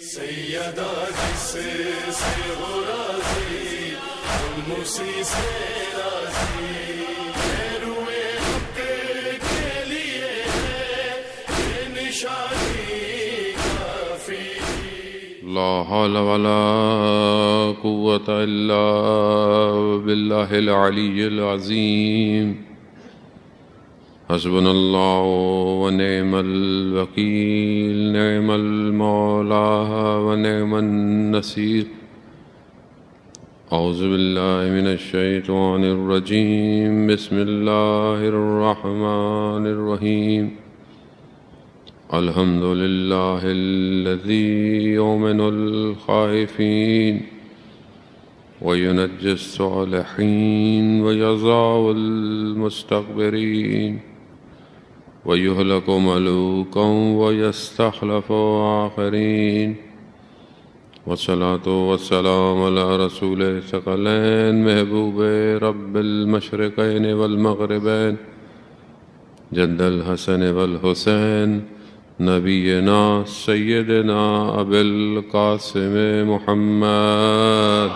سیدہ جس سے ہو راضی تم اسی سے راضی، روئے حق کے لیے ہے یہ نشانی کافی۔ لا حول ولا قوة الا بالله العلی العظیم۔ حسبنا اللہ ونعم الوکیل، نعم المولا ونعم النصیر۔ اعوذ باللہ من الشیطان الرجیم، بسم اللہ الرحمن الرحیم۔ الحمد للہ الذی یؤمن الخائفین وینجی الصالحین ویضع المستکبرین ویہلک ملوکا ویستخلف آخرین، والصلاة والسلام علی رسول ثقلین محبوب رب المشرقین والمغربین جد الحسن والحسین، نبینا سیدنا ابی القاسم محمد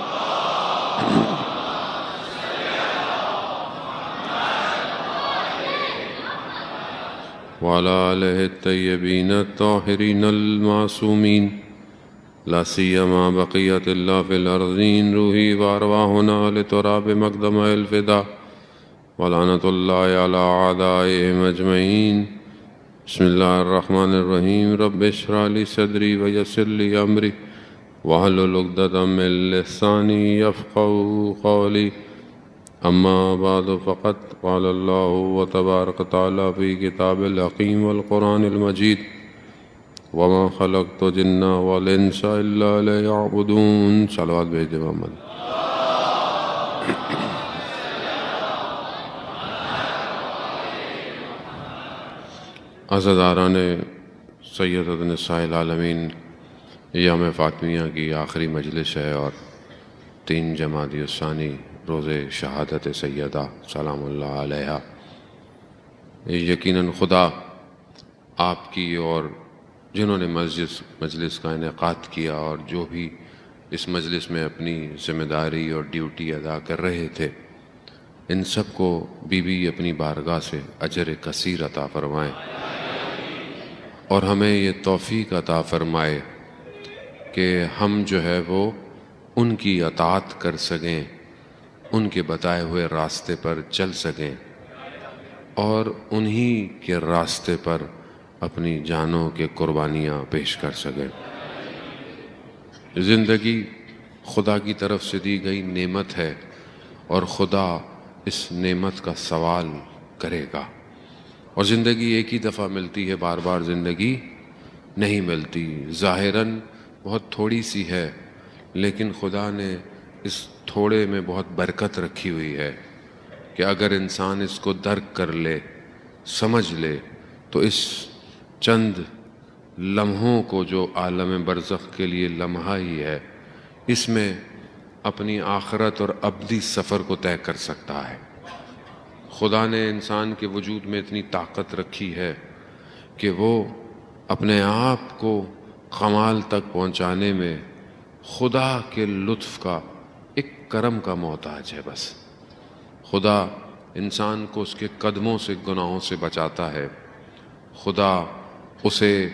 وعلى آلہ الطیبین الطاہرین المعصومین، لا سیما بقیت اللہ فی الارضین، روحی وارواحنا لتراب مقدم الفدا، ولعنۃ اللہ علی اعدائہم اجمعین۔ بسم اللہ الرحمن الرحیم۔ رب اشرح لی صدری ویسر لی امری واحلل عقدۃ من لسانی یفقہوا قولی، اما بعد فقد قال اللہ تبارک تعالی فی کتاب الحکیم والقرآن المجید، وما خلقت الجن والانس الا لیعبدون۔ صلوات بھیج دے محمد۔ عزاداران سیدۃ نساء العالمین، ایام فاطمیہ کی آخری مجلس ہے اور 3 جمادی الثانی روز شہادت سیدہ سلام اللہ علیہا۔ یقیناً خدا آپ کی اور جنہوں نے مجلس کا انعقاد کیا اور جو بھی اس مجلس میں اپنی ذمہ داری اور ڈیوٹی ادا کر رہے تھے، ان سب کو بی اپنی بارگاہ سے اجر کثیر عطا فرمائے، اور ہمیں یہ توفیق عطا فرمائے کہ ہم جو ہے وہ ان کی اطاعت کر سکیں، ان کے بتائے ہوئے راستے پر چل سکیں، اور انہی کے راستے پر اپنی جانوں کے قربانیاں پیش کر سکیں۔ زندگی خدا کی طرف سے دی گئی نعمت ہے، اور خدا اس نعمت کا سوال کرے گا، اور زندگی ایک ہی دفعہ ملتی ہے، بار بار زندگی نہیں ملتی۔ ظاہراً بہت تھوڑی سی ہے، لیکن خدا نے اس تھوڑے میں بہت برکت رکھی ہوئی ہے کہ اگر انسان اس کو درک کر لے، سمجھ لے، تو اس چند لمحوں کو جو عالم برزخ کے لیے لمحہ ہی ہے، اس میں اپنی آخرت اور ابدی سفر کو طے کر سکتا ہے۔ خدا نے انسان کے وجود میں اتنی طاقت رکھی ہے کہ وہ اپنے آپ کو کمال تک پہنچانے میں خدا کے لطف کا، ایک کرم کا محتاج ہے۔ بس خدا انسان کو اس کے قدموں سے، گناہوں سے بچاتا ہے۔ خدا اسے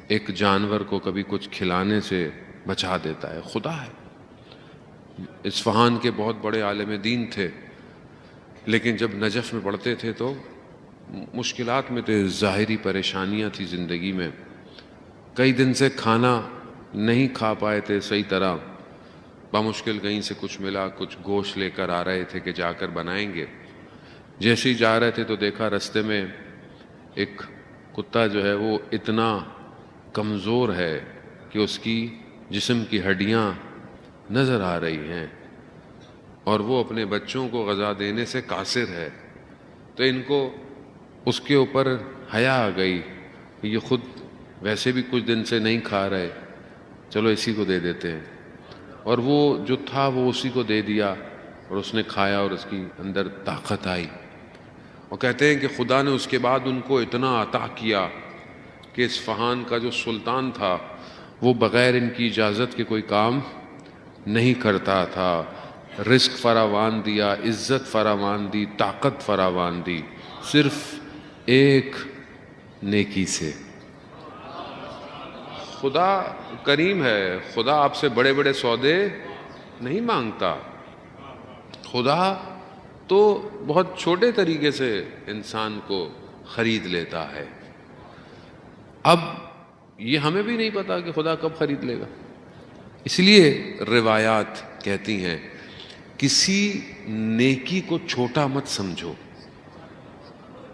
ایک جانور کو کبھی کچھ کھلانے سے بچا دیتا ہے۔ خدا ہے۔ اصفہان کے بہت بڑے عالم دین تھے، لیکن جب نجف میں پڑھتے تھے تو مشکلات میں تھے، ظاہری پریشانیاں تھی زندگی میں، کئی دن سے کھانا نہیں کھا پائے تھے صحیح طرح، بمشکل کہیں سے کچھ ملا، کچھ گوشت لے کر آ رہے تھے کہ جا کر بنائیں گے۔ جیسے ہی جا رہے تھے تو دیکھا رستے میں ایک کتا جو ہے وہ اتنا کمزور ہے کہ اس کی جسم کی ہڈیاں نظر آ رہی ہیں، اور وہ اپنے بچوں کو غذا دینے سے قاصر ہے۔ تو ان کو اس کے اوپر حیا آ گئی کہ یہ خود ویسے بھی کچھ دن سے نہیں کھا رہے، چلو اسی کو دے دیتے ہیں، اور وہ جو تھا وہ اسی کو دے دیا، اور اس نے کھایا اور اس کی اندر طاقت آئی۔ اور کہتے ہیں کہ خدا نے اس کے بعد ان کو اتنا عطا کیا کہ اصفہان کا جو سلطان تھا وہ بغیر ان کی اجازت کے کوئی کام نہیں کرتا تھا. رزق فراوان دیا, عزت فراوان دی, طاقت فراوان دی, صرف ایک نیکی سے. خدا کریم ہے, خدا آپ سے بڑے بڑے سودے نہیں مانگتا. خدا تو بہت چھوٹے طریقے سے انسان کو خرید لیتا ہے. اب یہ ہمیں بھی نہیں پتا کہ خدا کب خرید لے گا. اس لیے روایات کہتی ہیں کسی نیکی کو چھوٹا مت سمجھو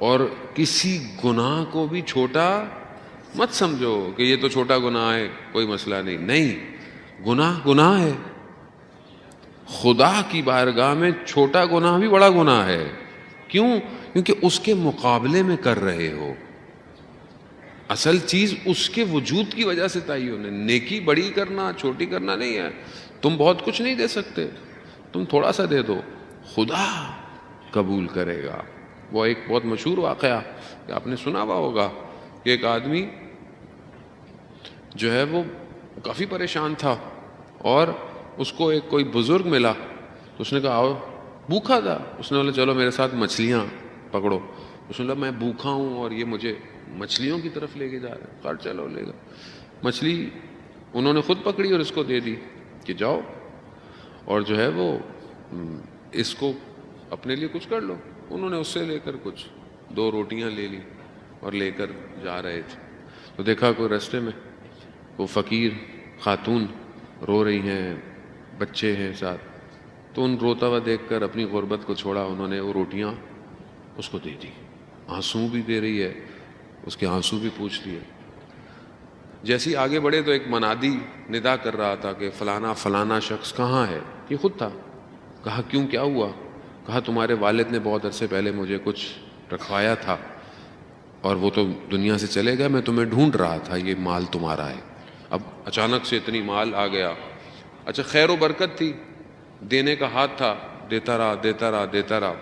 اور کسی گناہ کو بھی چھوٹا مت سمجھو کہ یہ تو چھوٹا گناہ ہے, کوئی مسئلہ نہیں. نہیں, گناہ گناہ ہے. خدا کی بارگاہ میں چھوٹا گناہ بھی بڑا گناہ ہے. کیوں؟ کیونکہ اس کے مقابلے میں کر رہے ہو. اصل چیز اس کے وجود کی وجہ سے تعین ہے. نیکی بڑی کرنا چھوٹی کرنا نہیں ہے. تم بہت کچھ نہیں دے سکتے, تم تھوڑا سا دے دو, خدا قبول کرے گا. وہ ایک بہت مشہور واقعہ کہ آپ نے سنا ہوا ہوگا کہ ایک آدمی جو ہے وہ کافی پریشان تھا اور اس کو ایک کوئی بزرگ ملا تو اس نے کہا آؤ, بھوکا تھا. اس نے بولا چلو میرے ساتھ مچھلیاں پکڑو. اس نے بولا میں بھوکا ہوں اور یہ مجھے مچھلیوں کی طرف لے کے جا رہا ہے. کہا چلو لے گا. مچھلی انہوں نے خود پکڑی اور اس کو دے دی کہ جاؤ اور جو ہے وہ اس کو اپنے لیے کچھ کر لو. انہوں نے اس سے لے کر کچھ 2 روٹیاں لے لی اور لے کر جا رہے تھے تو دیکھا کوئی راستے میں وہ فقیر خاتون رو رہی ہیں, بچے ہیں ساتھ. تو ان روتا ہوا دیکھ کر اپنی غربت کو چھوڑا, انہوں نے وہ روٹیاں اس کو دے دی. آنسو بھی دے رہی ہے, اس کے آنسو بھی پوچھ لیے. جیسے ہی آگے بڑھے تو ایک منادی ندا کر رہا تھا کہ فلانا فلانا شخص کہاں ہے. یہ خود تھا. کہا کیوں, کیا ہوا؟ کہا تمہارے والد نے بہت عرصے پہلے مجھے کچھ رکھوایا تھا اور وہ تو دنیا سے چلے گئے, میں تمہیں ڈھونڈ رہا تھا, یہ مال تمہارا ہے. اب اچانک سے اتنی مال آ گیا. اچھا خیر و برکت تھی, دینے کا ہاتھ تھا, دیتا رہا دیتا رہا دیتا رہا.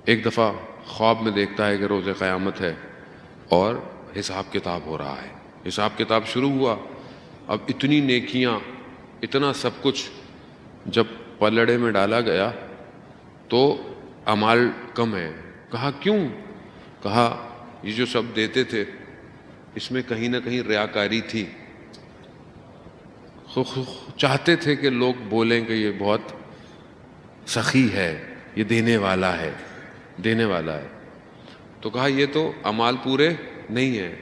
ایک دفعہ خواب میں دیکھتا ہے کہ روز قیامت ہے اور حساب کتاب ہو رہا ہے. حساب کتاب شروع ہوا. اب اتنی نیکیاں, اتنا سب کچھ جب پلڑے میں ڈالا گیا تو اعمال کم ہے. کہا کیوں؟ کہا یہ جو سب دیتے تھے اس میں کہیں نہ کہیں ریاکاری تھی. چاہتے تھے کہ لوگ بولیں کہ یہ بہت سخی ہے, یہ دینے والا ہے, دینے والا ہے. تو کہا یہ تو اعمال پورے نہیں ہیں,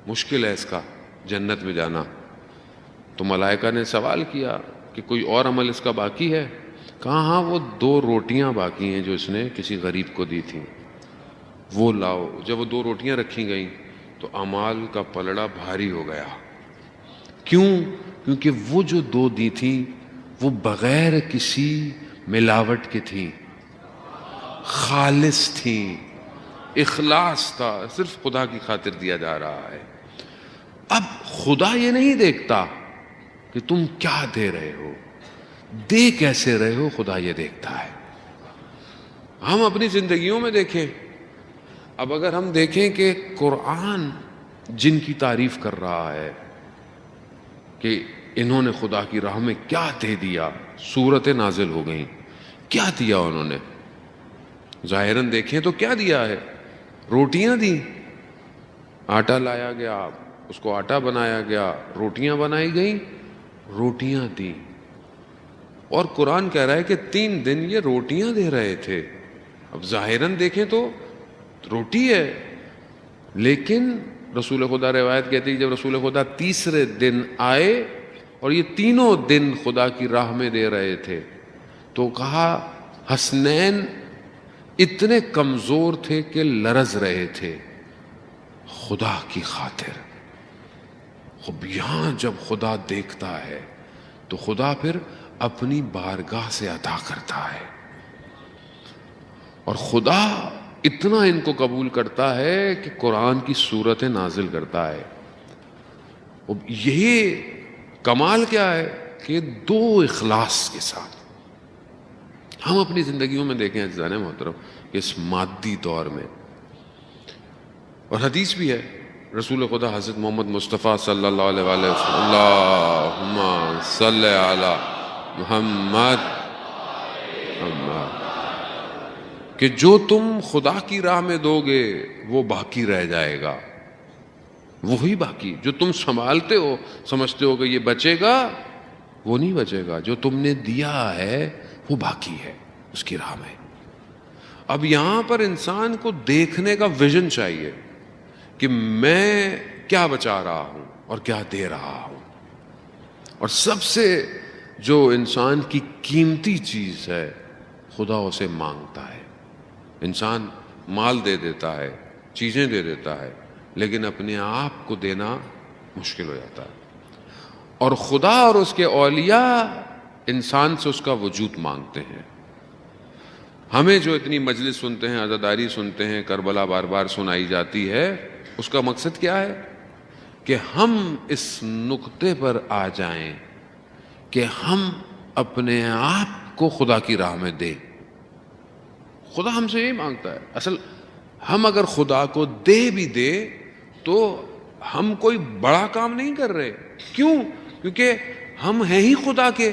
مشکل ہے اس کا جنت میں جانا. تو ملائکہ نے سوال کیا کہ کوئی اور عمل اس کا باقی ہے؟ کہا ہاں وہ 2 روٹیاں باقی ہیں جو اس نے کسی غریب کو دی تھیں, وہ لاؤ. جب وہ 2 روٹیاں رکھی گئیں تو اعمال کا پلڑا بھاری ہو گیا. کیوں؟ کیونکہ وہ جو 2 دی تھیں وہ بغیر کسی ملاوٹ کے تھیں, خالص تھیں, اخلاص تھا, صرف خدا کی خاطر دیا جا رہا ہے. اب خدا یہ نہیں دیکھتا کہ تم کیا دے رہے ہو, دے کیسے رہے ہو, خدا یہ دیکھتا ہے. ہم اپنی زندگیوں میں دیکھیں. اب اگر ہم دیکھیں کہ قرآن جن کی تعریف کر رہا ہے کہ انہوں نے خدا کی راہ میں کیا دے دیا, سورتیں نازل ہو گئیں, کیا دیا انہوں نے. ظاہراً دیکھیں تو کیا دیا ہے, روٹیاں دی, آٹا لایا گیا, اس کو آٹا بنایا گیا, روٹیاں بنائی گئیں, روٹیاں دی. اور قرآن کہہ رہا ہے کہ 3 دن یہ روٹیاں دے رہے تھے. اب ظاہراً دیکھیں تو روٹی ہے, لیکن رسول خدا روایت کہتی ہے جب رسول خدا تیسرے دن آئے اور یہ تینوں دن خدا کی راہ میں دے رہے تھے تو کہا حسنین اتنے کمزور تھے کہ لرز رہے تھے خدا کی خاطر. اب یہاں جب خدا دیکھتا ہے تو خدا پھر اپنی بارگاہ سے عطا کرتا ہے, اور خدا اتنا ان کو قبول کرتا ہے کہ قرآن کی صورتیں نازل کرتا ہے. اب یہی کمال کیا ہے کہ 2 اخلاص کے ساتھ ہم اپنی زندگیوں میں دیکھیں عزیزان محترم کہ اس مادی دور میں, اور حدیث بھی ہے رسول خدا حضرت محمد مصطفیٰ صلی اللہ علیہ وآلہ وسلم، اللہم صلی علی محمد، کہ جو تم خدا کی راہ میں دو گے وہ باقی رہ جائے گا، وہی باقی جو تم سنبھالتے ہو سمجھتے ہو کہ یہ بچے گا، وہ نہیں بچے گا، جو تم نے دیا ہے وہ باقی ہے اس کی راہ میں۔ اب یہاں پر انسان کو دیکھنے کا ویژن چاہیے کہ میں کیا بچا رہا ہوں اور کیا دے رہا ہوں، اور سب سے جو انسان کی قیمتی چیز ہے خدا اسے مانگتا ہے۔ انسان مال دے دیتا ہے، چیزیں دے دیتا ہے، لیکن اپنے آپ کو دینا مشکل ہو جاتا ہے، اور خدا اور اس کے اولیاء انسان سے اس کا وجود مانگتے ہیں۔ ہمیں جو اتنی مجلس سنتے ہیں، عزاداری سنتے ہیں، کربلا بار بار سنائی جاتی ہے، اس کا مقصد کیا ہے؟ کہ ہم اس نقطے پر آ جائیں کہ ہم اپنے آپ کو خدا کی راہ میں دیں۔ خدا ہم سے یہی مانگتا ہے۔ اصل ہم اگر خدا کو دے بھی دے تو ہم کوئی بڑا کام نہیں کر رہے۔ کیوں؟ کیونکہ ہم ہیں ہی خدا کے۔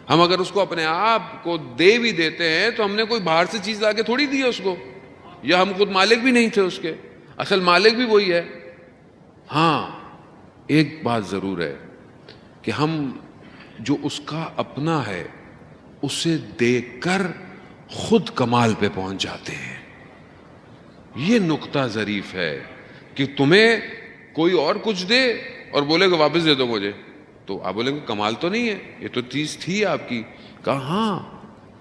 ہم اگر اس کو اپنے آپ کو دے بھی دیتے ہیں تو ہم نے کوئی باہر سے چیز لا کے تھوڑی دی ہے اس کو، یا ہم خود مالک بھی نہیں تھے اس کے، اصل مالک بھی وہی ہے۔ ہاں ایک بات ضرور ہے کہ ہم جو اس کا اپنا ہے اسے دے کر خود کمال پہ پہنچ جاتے ہیں۔ یہ نقطہ ظریف ہے کہ تمہیں کوئی اور کچھ دے اور بولے کہ واپس دے دو مجھے، تو آپ بولیں گے کمال تو نہیں ہے، یہ تو چیز تھی آپ کی۔ کہا ہاں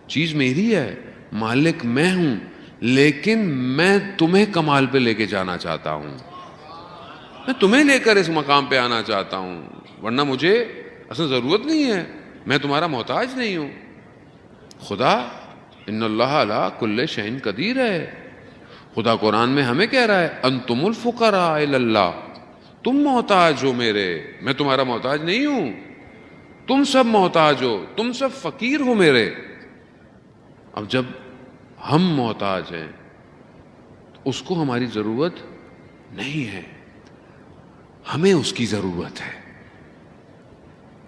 چیز میری ہے، مالک میں ہوں، لیکن میں تمہیں کمال پہ لے کے جانا چاہتا ہوں، میں تمہیں لے کر اس مقام پہ آنا چاہتا ہوں، ورنہ مجھے اصل ضرورت نہیں ہے، میں تمہارا محتاج نہیں ہوں۔ خدا ان اللہ علی کل شیء قدیر ہے۔ خدا قرآن میں ہمیں کہہ رہا ہے انتم الفقراء الی اللہ، تم محتاج ہو میرے، میں تمہارا محتاج نہیں ہوں، تم سب محتاج ہو، تم سب فقیر ہو میرے۔ اب جب ہم محتاج ہیں تو اس کو ہماری ضرورت نہیں ہے، ہمیں اس کی ضرورت ہے۔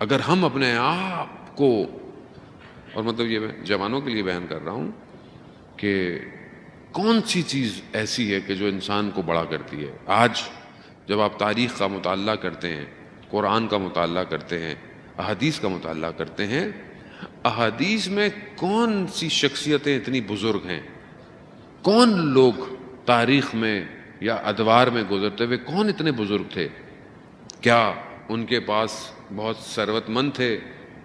اگر ہم اپنے آپ کو، اور مطلب یہ میں جوانوں کے لیے بیان کر رہا ہوں کہ کون سی چیز ایسی ہے کہ جو انسان کو بڑا کرتی ہے۔ آج جب آپ تاریخ کا مطالعہ کرتے ہیں، قرآن کا مطالعہ کرتے ہیں، احادیث کا مطالعہ کرتے ہیں، احادیث میں کون سی شخصیتیں اتنی بزرگ ہیں، کون لوگ تاریخ میں یا ادوار میں گزرتے ہوئے کون اتنے بزرگ تھے؟ کیا ان کے پاس بہت ثروت مند تھے،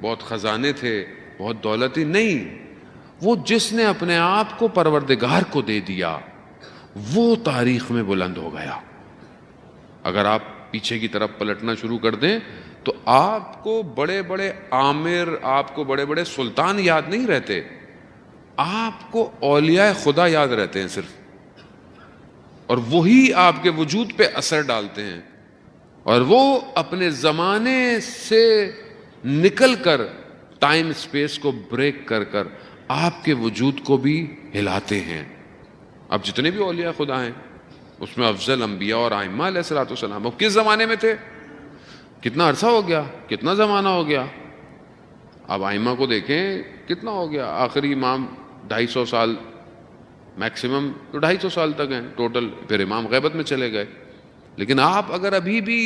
بہت خزانے تھے، بہت دولتی؟ نہیں، وہ جس نے اپنے آپ کو پروردگار کو دے دیا وہ تاریخ میں بلند ہو گیا۔ اگر آپ پیچھے کی طرف پلٹنا شروع کر دیں تو آپ کو بڑے بڑے عامر، آپ کو بڑے بڑے سلطان یاد نہیں رہتے، آپ کو اولیاء خدا یاد رہتے ہیں صرف، اور وہی آپ کے وجود پہ اثر ڈالتے ہیں، اور وہ اپنے زمانے سے نکل کر ٹائم اسپیس کو بریک کر کر آپ کے وجود کو بھی ہلاتے ہیں۔ اب جتنے بھی اولیاء خدا ہیں اس میں افضل انبیاء اور ائمہ علیہ الصلوۃ والسلام، وہ کس زمانے میں تھے؟ کتنا عرصہ ہو گیا، کتنا زمانہ ہو گیا؟ اب ائمہ کو دیکھیں کتنا ہو گیا، آخری امام 250 سال میکسیمم، تو 250 سال تک ہیں ٹوٹل، پھر امام غیبت میں چلے گئے۔ لیکن آپ اگر ابھی بھی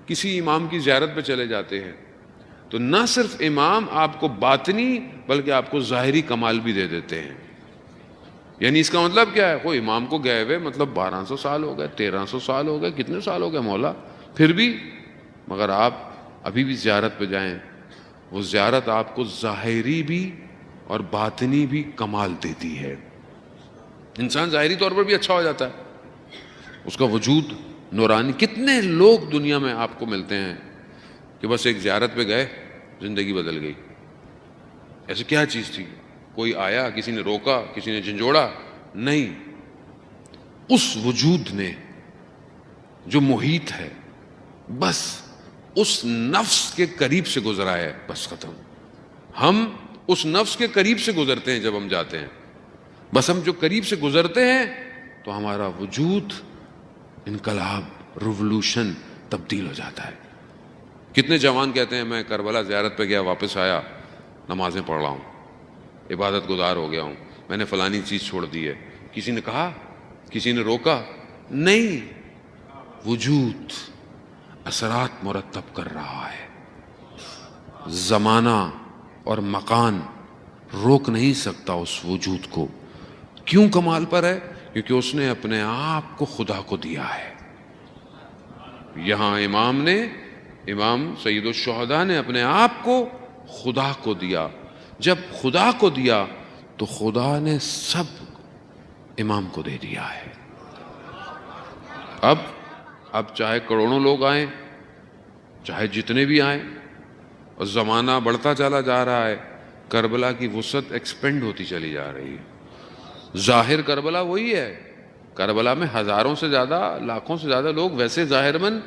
کسی امام کی زیارت پہ چلے جاتے ہیں تو نہ صرف امام آپ کو باطنی بلکہ آپ کو ظاہری کمال بھی دے دیتے ہیں۔ یعنی اس کا مطلب کیا ہے؟ وہ امام کو گئے ہوئے مطلب 1200 سال ہو گئے، 1300 سال ہو گئے، کتنے سال ہو گئے مولا، پھر بھی مگر آپ ابھی بھی زیارت پہ جائیں، وہ زیارت آپ کو ظاہری بھی اور باطنی بھی کمال دیتی ہے۔ انسان ظاہری طور پر بھی اچھا ہو جاتا ہے، اس کا وجود نورانی۔ کتنے لوگ دنیا میں آپ کو ملتے ہیں کہ بس ایک زیارت پہ گئے، زندگی بدل گئی۔ ایسے کیا چیز تھی؟ کوئی آیا، کسی نے روکا، کسی نے جھنجھوڑا؟ نہیں، اس وجود نے جو محیط ہے بس اس نفس کے قریب سے گزرا ہے، بس ختم۔ ہم اس نفس کے قریب سے گزرتے ہیں جب ہم جاتے ہیں، بس ہم جو قریب سے گزرتے ہیں تو ہمارا وجود انقلاب ریولوشن تبدیل ہو جاتا ہے. کتنے جوان کہتے ہیں میں کربلا زیارت پہ گیا، واپس آیا نمازیں پڑھ رہا ہوں، عبادت گزار ہو گیا ہوں، میں نے فلانی چیز چھوڑ دی ہے. کسی نے کہا، کسی نے روکا؟ نہیں. وجود اثرات مرتب کر رہا ہے. زمانہ اور مکان روک نہیں سکتا اس وجود کو. کیوں کمال پر ہے؟ کیونکہ اس نے اپنے آپ کو خدا کو دیا ہے. یہاں امام سید الشہداء نے اپنے آپ کو خدا کو دیا. جب خدا کو دیا تو خدا نے سب امام کو دے دیا ہے. اب چاہے کروڑوں لوگ آئیں، چاہے جتنے بھی آئیں، اور زمانہ بڑھتا چلا جا رہا ہے، کربلا کی وسعت ایکسپینڈ ہوتی چلی جا رہی ہے. ظاہر کربلا وہی ہے. کربلا میں ہزاروں سے زیادہ، لاکھوں سے زیادہ لوگ ویسے ظاہر من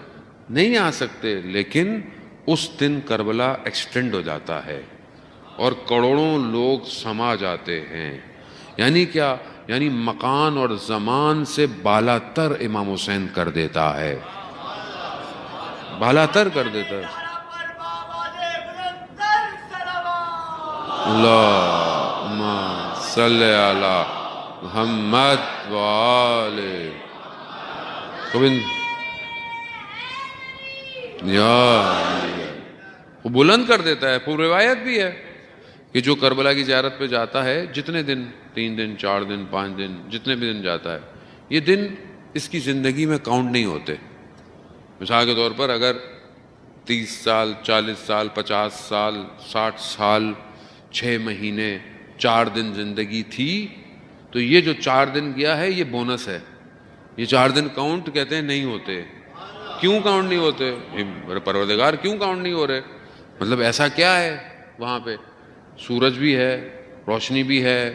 نہیں آ سکتے، لیکن اس دن کربلا ایکسٹینڈ ہو جاتا ہے اور کروڑوں لوگ سما جاتے ہیں. یعنی کیا؟ یعنی مکان اور زمان سے بالا تر امام حسین کر دیتا ہے، بالا تر کر دیتا ہے. اللہم صلی علی محمد وآل وہ بلند کر دیتا ہے. پوری روایت بھی ہے کہ جو کربلا کی زیارت پہ جاتا ہے، جتنے دن، 3 دن 4 دن 5 دن، جتنے بھی دن جاتا ہے، یہ دن اس کی زندگی میں کاؤنٹ نہیں ہوتے. مثال کے طور پر اگر 30 سال 40 سال 50 سال 60 سال 6 مہینے 4 دن زندگی تھی، تو یہ جو 4 دن گیا ہے یہ بونس ہے. یہ 4 دن کاؤنٹ کہتے ہیں نہیں ہوتے. کیوں کاؤنٹ نہیں ہوتے؟ میرے پروردگار کیوں کاؤنٹ نہیں ہو رہے؟ مطلب ایسا کیا ہے وہاں پہ؟ سورج بھی ہے، روشنی بھی ہے،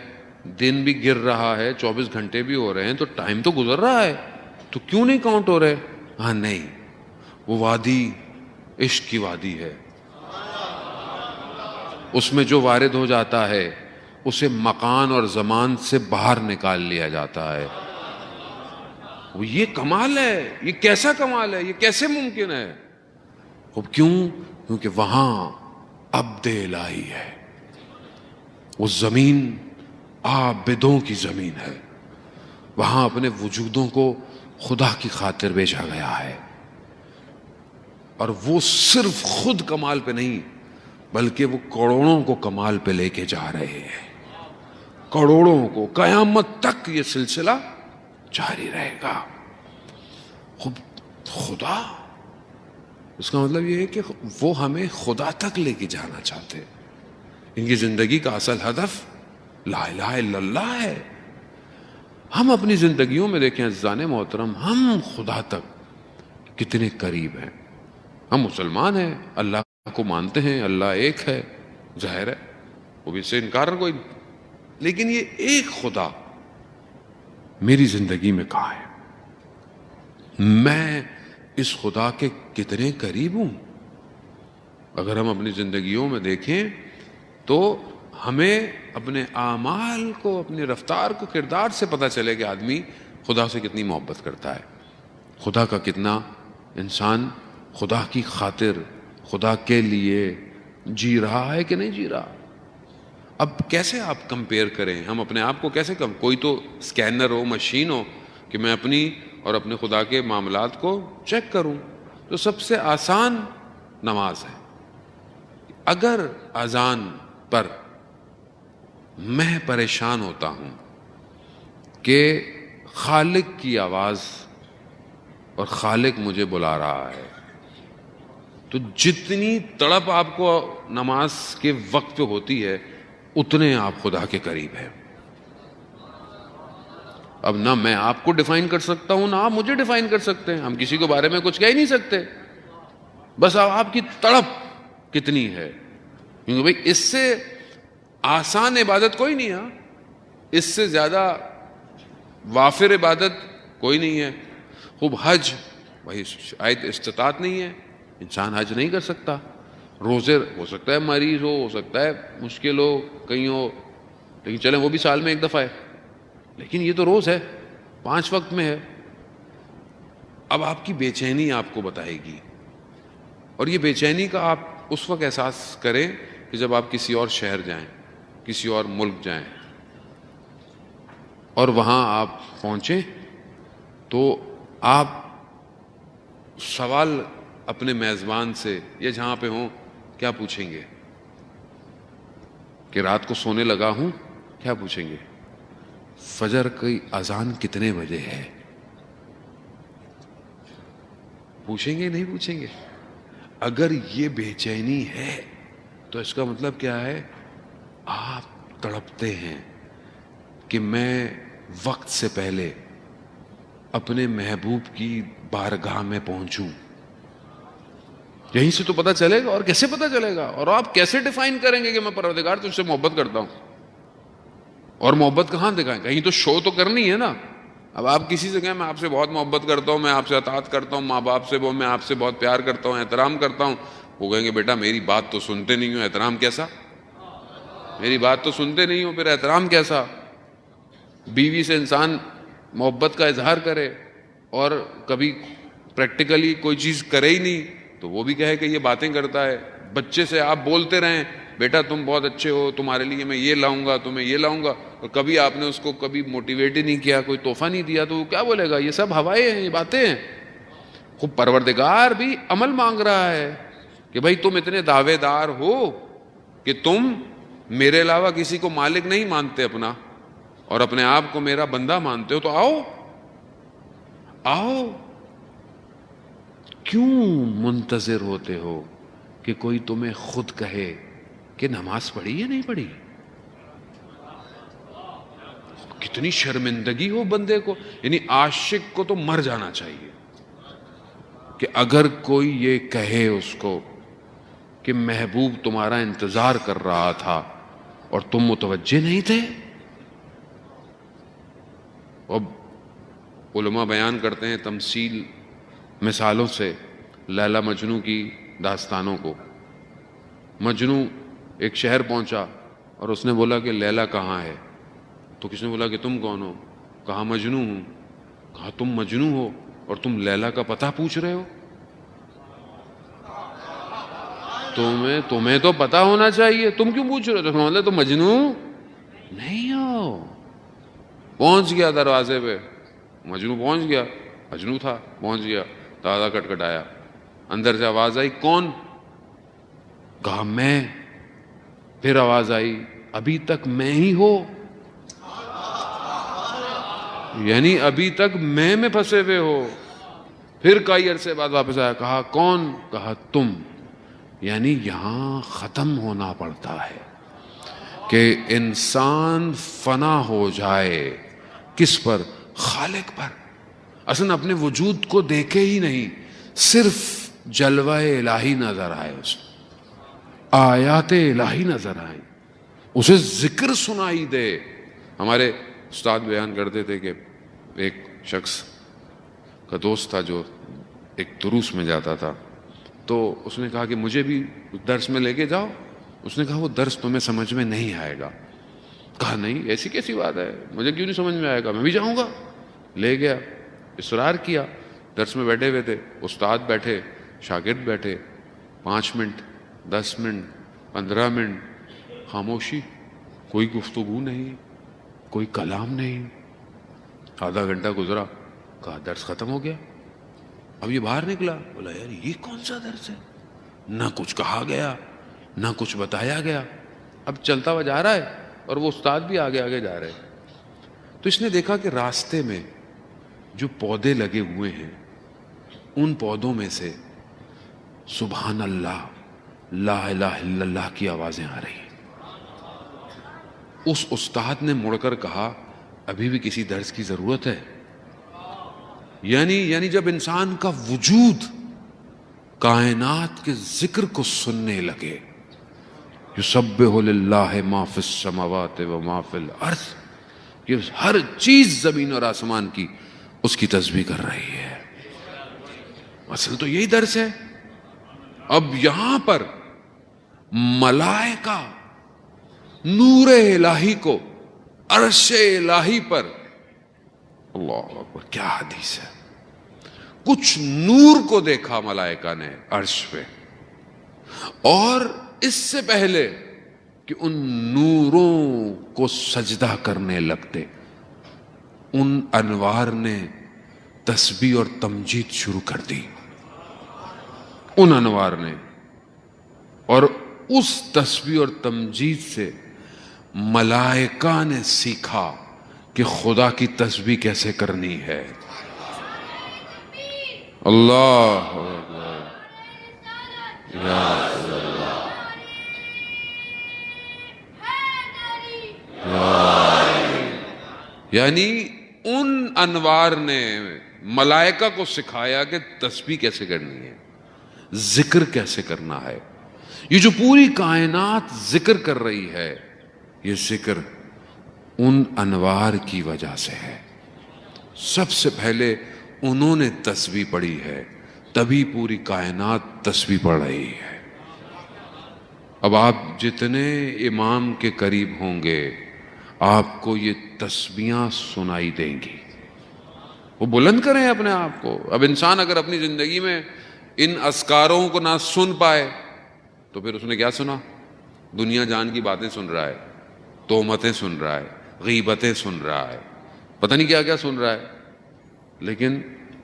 دن بھی گر رہا ہے، 24 گھنٹے بھی ہو رہے ہیں، تو ٹائم تو گزر رہا ہے، تو کیوں نہیں کاؤنٹ ہو رہے؟ ہاں نہیں، وہ وادی عشق کی وادی ہے. اس میں جو وارد ہو جاتا ہے اسے مکان اور زمان سے باہر نکال لیا جاتا ہے. وہ یہ کمال ہے. یہ کیسا کمال ہے؟ یہ کیسے ممکن ہے؟ کیوں؟ کیونکہ وہاں عبد الہی ہے. وہ زمین عابدوں کی زمین ہے. وہاں اپنے وجودوں کو خدا کی خاطر بھیجا گیا ہے، اور وہ صرف خود کمال پہ نہیں بلکہ وہ کروڑوں کو کمال پہ لے کے جا رہے ہیں. کروڑوں کو. قیامت تک یہ سلسلہ جاری رہے گا. خدا، اس کا مطلب یہ ہے کہ وہ ہمیں خدا تک لے کے جانا چاہتے ہیں. ان کی زندگی کا اصل ہدف لا الہ الا اللہ ہے. ہم اپنی زندگیوں میں دیکھیں عزیزان محترم، ہم خدا تک کتنے قریب ہیں. ہم مسلمان ہیں، اللہ کو مانتے ہیں، اللہ ایک ہے، ظاہر ہے، وہ بھی اس سے انکار کوئی نہیں. لیکن یہ ایک خدا میری زندگی میں کہاں ہے؟ میں اس خدا کے کتنے قریب ہوں؟ اگر ہم اپنی زندگیوں میں دیکھیں تو ہمیں اپنے اعمال کو، اپنی رفتار کو، کردار سے پتہ چلے کہ آدمی خدا سے کتنی محبت کرتا ہے، خدا کا کتنا انسان خدا کی خاطر، خدا کے لیے جی رہا ہے کہ نہیں جی رہا. اب کیسے آپ کمپیئر کریں؟ ہم اپنے آپ کو کیسے کوئی تو اسکینر ہو، مشین ہو کہ میں اپنی اور اپنے خدا کے معاملات کو چیک کروں. تو سب سے آسان نماز ہے. اگر اذان پر میں پریشان ہوتا ہوں کہ خالق کی آواز اور خالق مجھے بلا رہا ہے، تو جتنی تڑپ آپ کو نماز کے وقت پہ ہوتی ہے اتنے آپ خدا کے قریب ہیں. اب نہ میں آپ کو ڈیفائن کر سکتا ہوں، نہ آپ مجھے ڈیفائن کر سکتے ہیں. ہم کسی کے بارے میں کچھ کہہ ہی نہیں سکتے. بس آپ کی تڑپ کتنی ہے. کیونکہ بھئی اس سے آسان عبادت کوئی نہیں ہے، اس سے زیادہ وافر عبادت کوئی نہیں ہے. خوب حج، وہی شاید استطاعت نہیں ہے، انسان حج نہیں کر سکتا. روزے ہو سکتا ہے مریض ہو سکتا ہے مشکل ہو، کہیں ہو، لیکن چلیں وہ بھی سال میں ایک دفعہ ہے. لیکن یہ تو روز ہے، 5 وقت میں ہے. اب آپ کی بے چینی آپ کو بتائے گی، اور یہ بے چینی کا آپ اس وقت احساس کریں کہ جب آپ کسی اور شہر جائیں، کسی اور ملک جائیں، اور وہاں آپ پہنچیں تو آپ سوال اپنے میزبان سے یا جہاں پہ ہوں کیا پوچھیں گے؟ کہ رات کو سونے لگا ہوں، کیا پوچھیں گے؟ فجر کی اذان کتنے بجے ہے؟ پوچھیں گے نہیں پوچھیں گے؟ اگر یہ بے چینی ہے تو اس کا مطلب کیا ہے؟ آپ تڑپتے ہیں کہ میں وقت سے پہلے اپنے محبوب کی بارگاہ میں پہنچوں. یہیں سے تو پتہ چلے گا. اور کیسے پتہ چلے گا؟ اور آپ کیسے ڈیفائن کریں گے کہ میں پروردگار تجھ سے محبت کرتا ہوں؟ اور محبت کہاں دکھائیں؟ کہیں تو شو تو کرنی ہے نا. اب آپ کسی سے کہیں میں آپ سے بہت محبت کرتا ہوں، میں آپ سے اطاعت کرتا ہوں، ماں باپ سے میں آپ سے بہت پیار کرتا ہوں، احترام کرتا ہوں، وہ کہیں گے بیٹا میری بات تو سنتے نہیں ہو، احترام کیسا؟ میری بات تو سنتے نہیں ہو، پھر احترام کیسا؟ بیوی سے انسان محبت کا اظہار کرے اور کبھی پریکٹیکلی کوئی چیز کرے ہی نہیں تو وہ بھی کہے کہ یہ باتیں کرتا ہے. بچے سے آپ بولتے رہیں بیٹا تم بہت اچھے ہو، تمہارے لیے میں یہ لاؤں گا، تمہیں یہ لاؤں گا، اور کبھی آپ نے اس کو کبھی موٹیویٹ ہی نہیں کیا، کوئی تحفہ نہیں دیا، تو وہ کیا بولے گا؟ یہ سب ہوائیں ہیں، یہ باتیں ہیں. خوب پروردگار بھی عمل مانگ رہا ہے کہ بھائی تم اتنے دعوے دار ہو کہ تم میرے علاوہ کسی کو مالک نہیں مانتے اپنا، اور اپنے آپ کو میرا بندہ مانتے ہو، تو آؤ آؤ. کیوں منتظر ہوتے ہو کہ کوئی تمہیں خود کہے کہ نماز پڑھی یا نہیں پڑھی؟ کتنی شرمندگی ہو بندے کو. یعنی عاشق کو تو مر جانا چاہیے کہ اگر کوئی یہ کہے اس کو کہ محبوب تمہارا انتظار کر رہا تھا اور تم متوجہ نہیں تھے. اب علماء بیان کرتے ہیں تمثیل مثالوں سے لیلا مجنو کی داستانوں کو. مجنو ایک شہر پہنچا اور اس نے بولا کہ لیلا کہاں ہے؟ تو کس نے بولا کہ تم کون ہو؟ کہا مجنو ہوں. کہا تم مجنو ہو اور تم لیلا کا پتہ پوچھ رہے ہو؟ تمہیں تو پتہ ہونا چاہیے، تم کیوں پوچھ رہے ہو؟ تو تم مجنو نہیں ہو. پہنچ گیا دروازے پہ، مجنو پہنچ گیا، مجنو تھا، پہنچ گیا، دروازہ کٹکھٹایا، اندر سے آواز آئی کون؟ کہا میں. پھر آواز آئی ابھی تک میں ہی ہو، یعنی ابھی تک میں پھنسے ہوئے ہو. پھر کئی عرصے بعد واپس آیا، کہا کون؟ کہا تم. یعنی یہاں ختم ہونا پڑتا ہے کہ انسان فنا ہو جائے کس پر؟ خالق پر. اصلا اپنے وجود کو دیکھے ہی نہیں، صرف جلوہ الہی نظر آئے، اس آیات الہی نظر آئیں، اسے ذکر سنائی دے. ہمارے استاد بیان کرتے تھے کہ ایک شخص کا دوست تھا جو ایک دروس میں جاتا تھا، تو اس نے کہا کہ مجھے بھی درس میں لے کے جاؤ. اس نے کہا وہ درس تمہیں سمجھ میں نہیں آئے گا. کہا نہیں ایسی کیسی بات ہے، مجھے کیوں نہیں سمجھ میں آئے گا، میں بھی جاؤں گا. لے گیا، اصرار کیا. درس میں بیٹھے ہوئے تھے، استاد بیٹھے، شاگرد بیٹھے. 5 منٹ، 10 منٹ، 15 منٹ خاموشی، کوئی گفتگو نہیں، کوئی کلام نہیں. آدھا گھنٹہ گزرا، کہا درس ختم ہو گیا. اب یہ باہر نکلا، بولا یار یہ کون سا درس ہے؟ نہ کچھ کہا گیا، نہ کچھ بتایا گیا. اب چلتا ہوا جا رہا ہے اور وہ استاد بھی آگے آگے جا رہے. تو اس نے دیکھا کہ راستے میں جو پودے لگے ہوئے ہیں ان پودوں میں سے سبحان اللہ، لا الہ الا اللہ کی آوازیں آ رہی ہیں. اس استاد نے مڑ کر کہا ابھی بھی کسی درس کی ضرورت ہے؟ یعنی جب انسان کا وجود کائنات کے ذکر کو سننے لگے، یسبح للہ ما فی السماوات و ما فی الارض، کہ ہر چیز زمین اور آسمان کی اس کی تسبیح کر رہی ہے. اصل تو یہی درس ہے. اب یہاں پر ملائکہ نور الہی کو عرش الہی پر، اللہ اکبر کیا حدیث ہے، کچھ نور کو دیکھا ملائکہ نے عرش پہ، اور اس سے پہلے کہ ان نوروں کو سجدہ کرنے لگتے، ان انوار نے تسبیح اور تمجید شروع کر دی، ان انوار نے، اور اس تسبیح اور تمجید سے ملائکہ نے سیکھا کہ خدا کی تسبیح کیسے کرنی ہے۔ اللہ اکبر، یا اللہ، یعنی ان انوار نے ملائکہ کو سکھایا کہ تسبیح کیسے کرنی ہے، ذکر کیسے کرنا ہے۔ یہ جو پوری کائنات ذکر کر رہی ہے، یہ ذکر ان انوار کی وجہ سے ہے۔ سب سے پہلے انہوں نے تسبیح پڑھی ہے، تبھی پوری کائنات تسبیح پڑھ رہی ہے۔ اب آپ جتنے امام کے قریب ہوں گے آپ کو یہ تسبیحاں سنائی دیں گی، وہ بلند کریں اپنے آپ کو۔ اب انسان اگر اپنی زندگی میں ان اذکاروں کو نہ سن پائے تو پھر اس نے کیا سنا؟ دنیا جان کی باتیں سن رہا ہے، تہمتیں سن رہا ہے، غیبتیں سن رہا ہے، پتہ نہیں کیا کیا سن رہا ہے، لیکن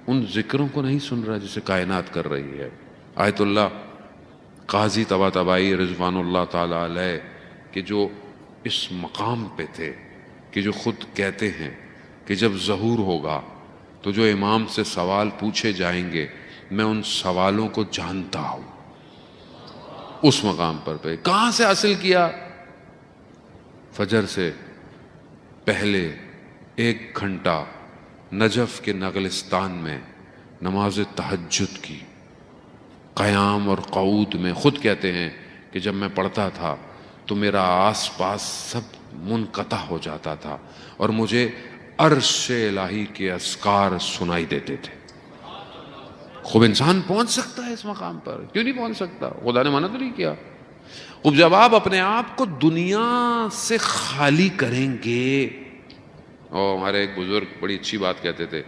ان ذکروں کو نہیں سن رہا جسے کائنات کر رہی ہے۔ آیت اللہ قاضی طباطبائی رضوان اللہ تعالی علیہ کہ جو اس مقام پہ تھے، کہ جو خود کہتے ہیں کہ جب ظہور ہوگا تو جو امام سے سوال پوچھے جائیں گے میں ان سوالوں کو جانتا ہوں۔ اس مقام پر پہ کہاں سے حاصل کیا؟ فجر سے پہلے 1 گھنٹہ نجف کے نغلستان میں نماز تہجد کی، قیام اور قعود میں۔ خود کہتے ہیں کہ جب میں پڑھتا تھا تو میرا آس پاس سب منقطع ہو جاتا تھا اور مجھے عرش الہی کے اذکار سنائی دیتے تھے۔ خوب انسان پہنچ سکتا ہے اس مقام پر، کیوں نہیں پہنچ سکتا؟ خدا نے منع تو نہیں کیا۔ خوب جب آپ اپنے آپ کو دنیا سے خالی کریں گے، اور ہمارے ایک بزرگ بڑی اچھی بات کہتے تھے،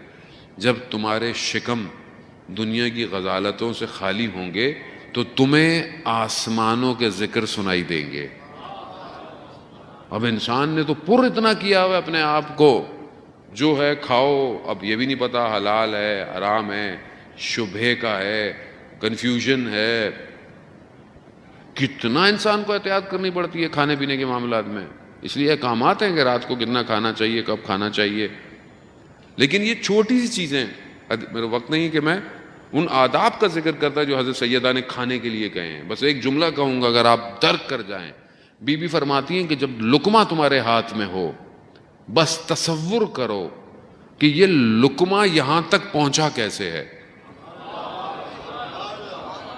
جب تمہارے شکم دنیا کی غزالتوں سے خالی ہوں گے تو تمہیں آسمانوں کے ذکر سنائی دیں گے۔ اب انسان نے تو پر اتنا کیا ہوا اپنے آپ کو، جو ہے کھاؤ، اب یہ بھی نہیں پتا حلال ہے حرام ہے، شبہے کا ہے، کنفیوژن ہے۔ کتنا انسان کو احتیاط کرنی پڑتی ہے کھانے پینے کے معاملات میں، اس لیے احکامات ہیں کہ رات کو کتنا کھانا چاہیے، کب کھانا چاہیے۔ لیکن یہ چھوٹی سی چیزیں، میرا وقت نہیں کہ میں ان آداب کا ذکر کرتا جو حضرت سیدہ نے کھانے کے لیے کہے ہیں، بس ایک جملہ کہوں گا اگر آپ درک کر جائیں۔ بی بی فرماتی ہیں کہ جب لقمہ تمہارے ہاتھ میں ہو بس تصور کرو کہ یہ لقمہ یہاں تک پہنچا کیسے ہے۔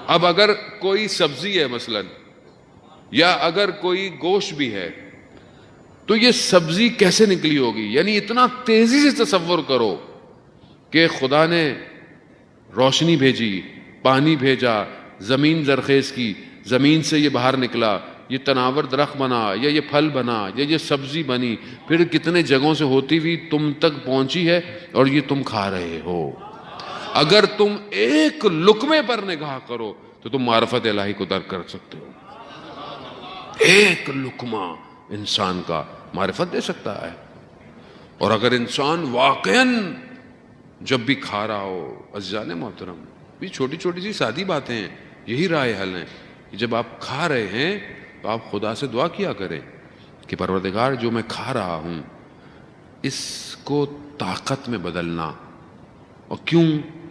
اب اگر کوئی سبزی ہے مثلا، یا اگر کوئی گوشت بھی ہے تو یہ سبزی کیسے نکلی ہوگی؟ یعنی اتنا تیزی سے تصور کرو کہ خدا نے روشنی بھیجی، پانی بھیجا، زمین زرخیز کی، زمین سے یہ باہر نکلا، یہ تناور درخت بنا، یا یہ پھل بنا، یا یہ سبزی بنی، پھر کتنے جگہوں سے ہوتی ہوئی تم تک پہنچی ہے اور یہ تم کھا رہے ہو۔ اگر تم ایک لقمے پر نگاہ کرو تو تم معرفت الہی کو درک کر سکتے ہو۔ ایک لقمہ انسان کا معرفت دے سکتا ہے۔ اور اگر انسان واقعاً جب بھی کھا رہا ہو، عزیزان محترم، یہ چھوٹی چھوٹی سی سادی باتیں ہیں، یہی رائے حل ہیں کہ جب آپ کھا رہے ہیں تو آپ خدا سے دعا کیا کریں کہ پروردگار جو میں کھا رہا ہوں اس کو طاقت میں بدلنا، اور کیوں؟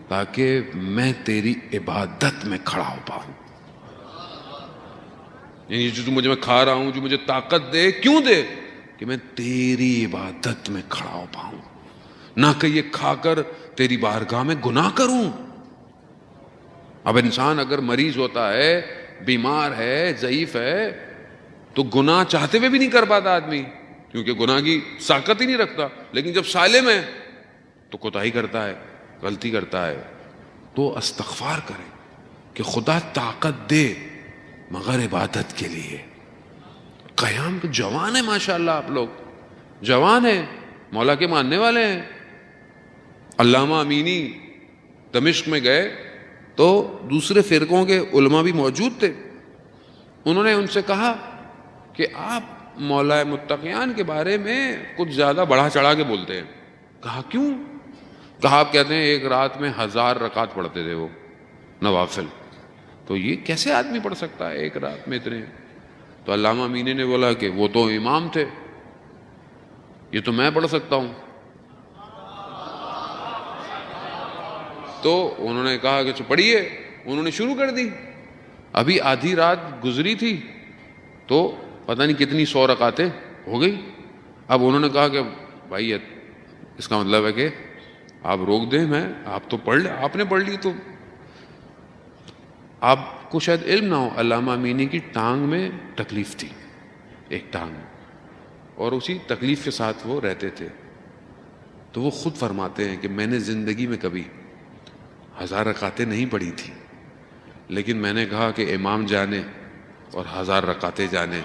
تاکہ میں تیری عبادت میں کھڑا ہو پاؤں۔ یعنی جو مجھے میں کھا رہا ہوں، جو مجھے طاقت دے، کیوں دے؟ کہ میں تیری عبادت میں کھڑا ہو پاؤں، نہ کہ یہ کھا کر تیری بارگاہ میں گناہ کروں۔ اب انسان اگر مریض ہوتا ہے، بیمار ہے، ضعیف ہے، تو گناہ چاہتے ہوئے بھی نہیں کر پاتا آدمی، کیونکہ گناہ کی طاقت ہی نہیں رکھتا۔ لیکن جب سالم ہے تو کوتاہی کرتا ہے، غلطی کرتا ہے، تو استغفار کرے کہ خدا طاقت دے مگر عبادت کے لیے۔ قیام جوان ہے ماشاءاللہ، آپ لوگ جوان ہیں، مولا کے ماننے والے ہیں۔ علامہ امینی دمشق میں گئے تو دوسرے فرقوں کے علماء بھی موجود تھے. انہوں نے ان سے کہا کہ آپ مولا متقیان کے بارے میں کچھ زیادہ بڑھا چڑھا کے بولتے ہیں. کہا کیوں؟ کہا آپ کہتے ہیں ایک رات میں 1000 رکعت پڑھتے تھے وہ نوافل. تو یہ کیسے آدمی پڑھ سکتا ہے ایک رات میں اتنے؟ تو علامہ امینی نے بولا کہ وہ تو امام تھے, یہ تو میں پڑھ سکتا ہوں. تو انہوں نے کہا کہ پڑھیے. انہوں نے شروع کر دی. ابھی آدھی رات گزری تھی تو پتہ نہیں کتنی 100 رکعتیں ہو گئی. اب انہوں نے کہا کہ بھائی اس کا مطلب ہے کہ آپ روک دیں, میں آپ تو پڑھ لیں, آپ نے پڑھ لی تو آپ کو شاید علم نہ ہو. علامہ امینی کی ٹانگ میں تکلیف تھی, ایک ٹانگ میں, اور اسی تکلیف کے ساتھ وہ رہتے تھے. تو وہ خود فرماتے ہیں کہ میں نے زندگی میں کبھی 1000 رکعتیں نہیں پڑھی تھی, لیکن میں نے کہا کہ امام جانے اور 1000 رکعتیں جانے.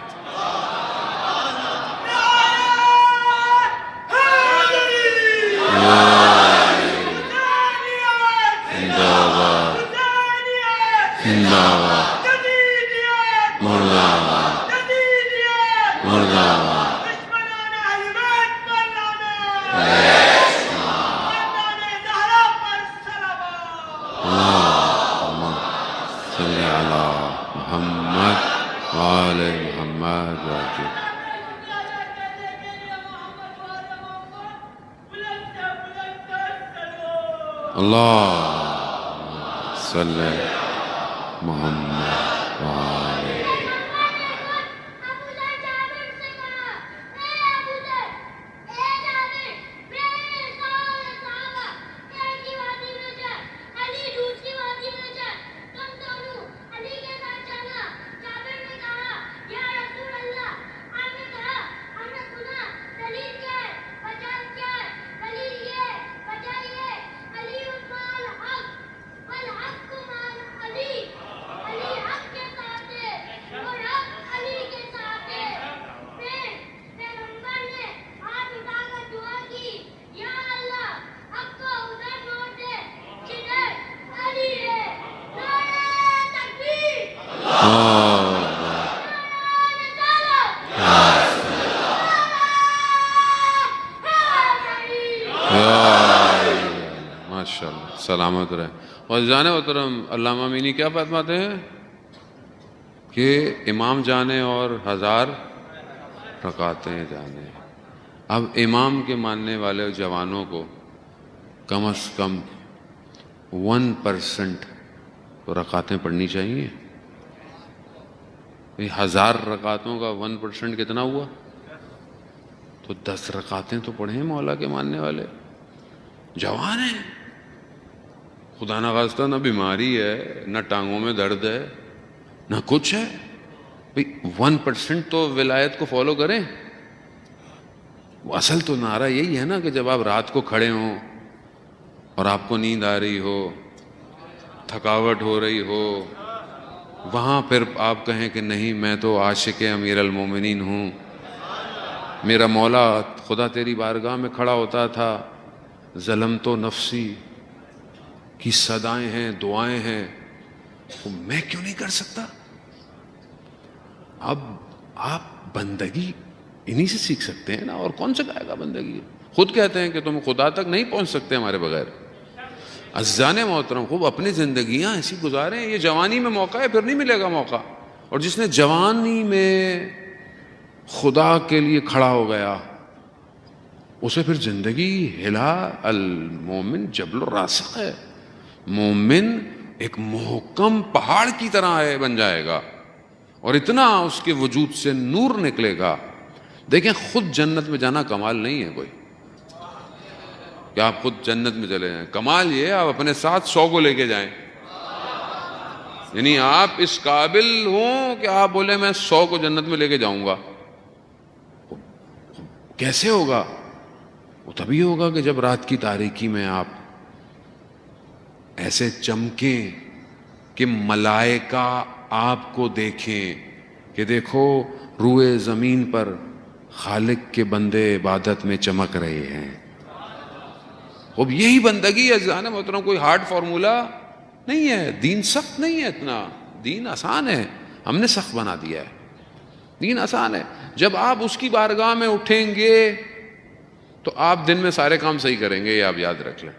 اللہ صلی محمد وعلى سلامت رہے. اور جانے محترم علامہ امینی کیا فرماتے ہیں کہ امام جانے اور 1000 رکعتیں جانے. اب امام کے ماننے والے جوانوں کو کم از کم 1% تو رکعتیں پڑھنی چاہیے. 1000 رکعتوں کا 1% کتنا ہوا؟ تو 10 رکعتیں تو پڑھیں مولا کے ماننے والے. جوان ہیں, خدا نہ خواستہ نہ بیماری ہے, نہ ٹانگوں میں درد ہے, نہ کچھ ہے. بھئی 1% تو ولایت کو فالو کریں. وہ اصل تو نعرہ یہی ہے نا کہ جب آپ رات کو کھڑے ہوں اور آپ کو نیند آ رہی ہو, تھکاوٹ ہو رہی ہو, وہاں پھر آپ کہیں کہ نہیں میں تو عاشق امیر المومنین ہوں, میرا مولا خدا تیری بارگاہ میں کھڑا ہوتا تھا, ظلم تو نفسی کی صدائیں ہیں, دعائیں ہیں, تو میں کیوں نہیں کر سکتا؟ اب آپ بندگی انہی سے سیکھ سکتے ہیں نا, اور کون سکھائے گا بندگی؟ خود کہتے ہیں کہ تم خدا تک نہیں پہنچ سکتے ہمارے بغیر. عزیزان محترم خوب اپنی زندگیاں ایسی گزاریں. یہ جوانی میں موقع ہے, پھر نہیں ملے گا موقع. اور جس نے جوانی میں خدا کے لیے کھڑا ہو گیا اسے پھر زندگی ہلا. المومن جبل الراسخ ہے, مومن ایک محکم پہاڑ کی طرح ہے, بن جائے گا, اور اتنا اس کے وجود سے نور نکلے گا. دیکھیں خود جنت میں جانا کمال نہیں ہے کوئی کہ آپ خود جنت میں چلے جائیں. کمال یہ ہے آپ اپنے ساتھ 100 کو لے کے جائیں. یعنی آپ اس قابل ہوں کہ آپ بولے میں 100 کو جنت میں لے کے جاؤں گا. کیسے ہوگا؟ وہ تبھی ہوگا کہ جب رات کی تاریکی میں آپ ایسے چمکیں کہ ملائکہ آپ کو دیکھیں کہ دیکھو روئے زمین پر خالق کے بندے عبادت میں چمک رہے ہیں. اب یہی بندگی ہے عزیزان محترم، کوئی ہارڈ فارمولا نہیں ہے، دین سخت نہیں ہے اتنا، دین آسان ہے، ہم نے سخت بنا دیا ہے، دین آسان ہے۔ جب آپ اس کی بارگاہ میں اٹھیں گے تو آپ دن میں سارے کام صحیح کریں گے، یہ آپ یاد رکھ لیں۔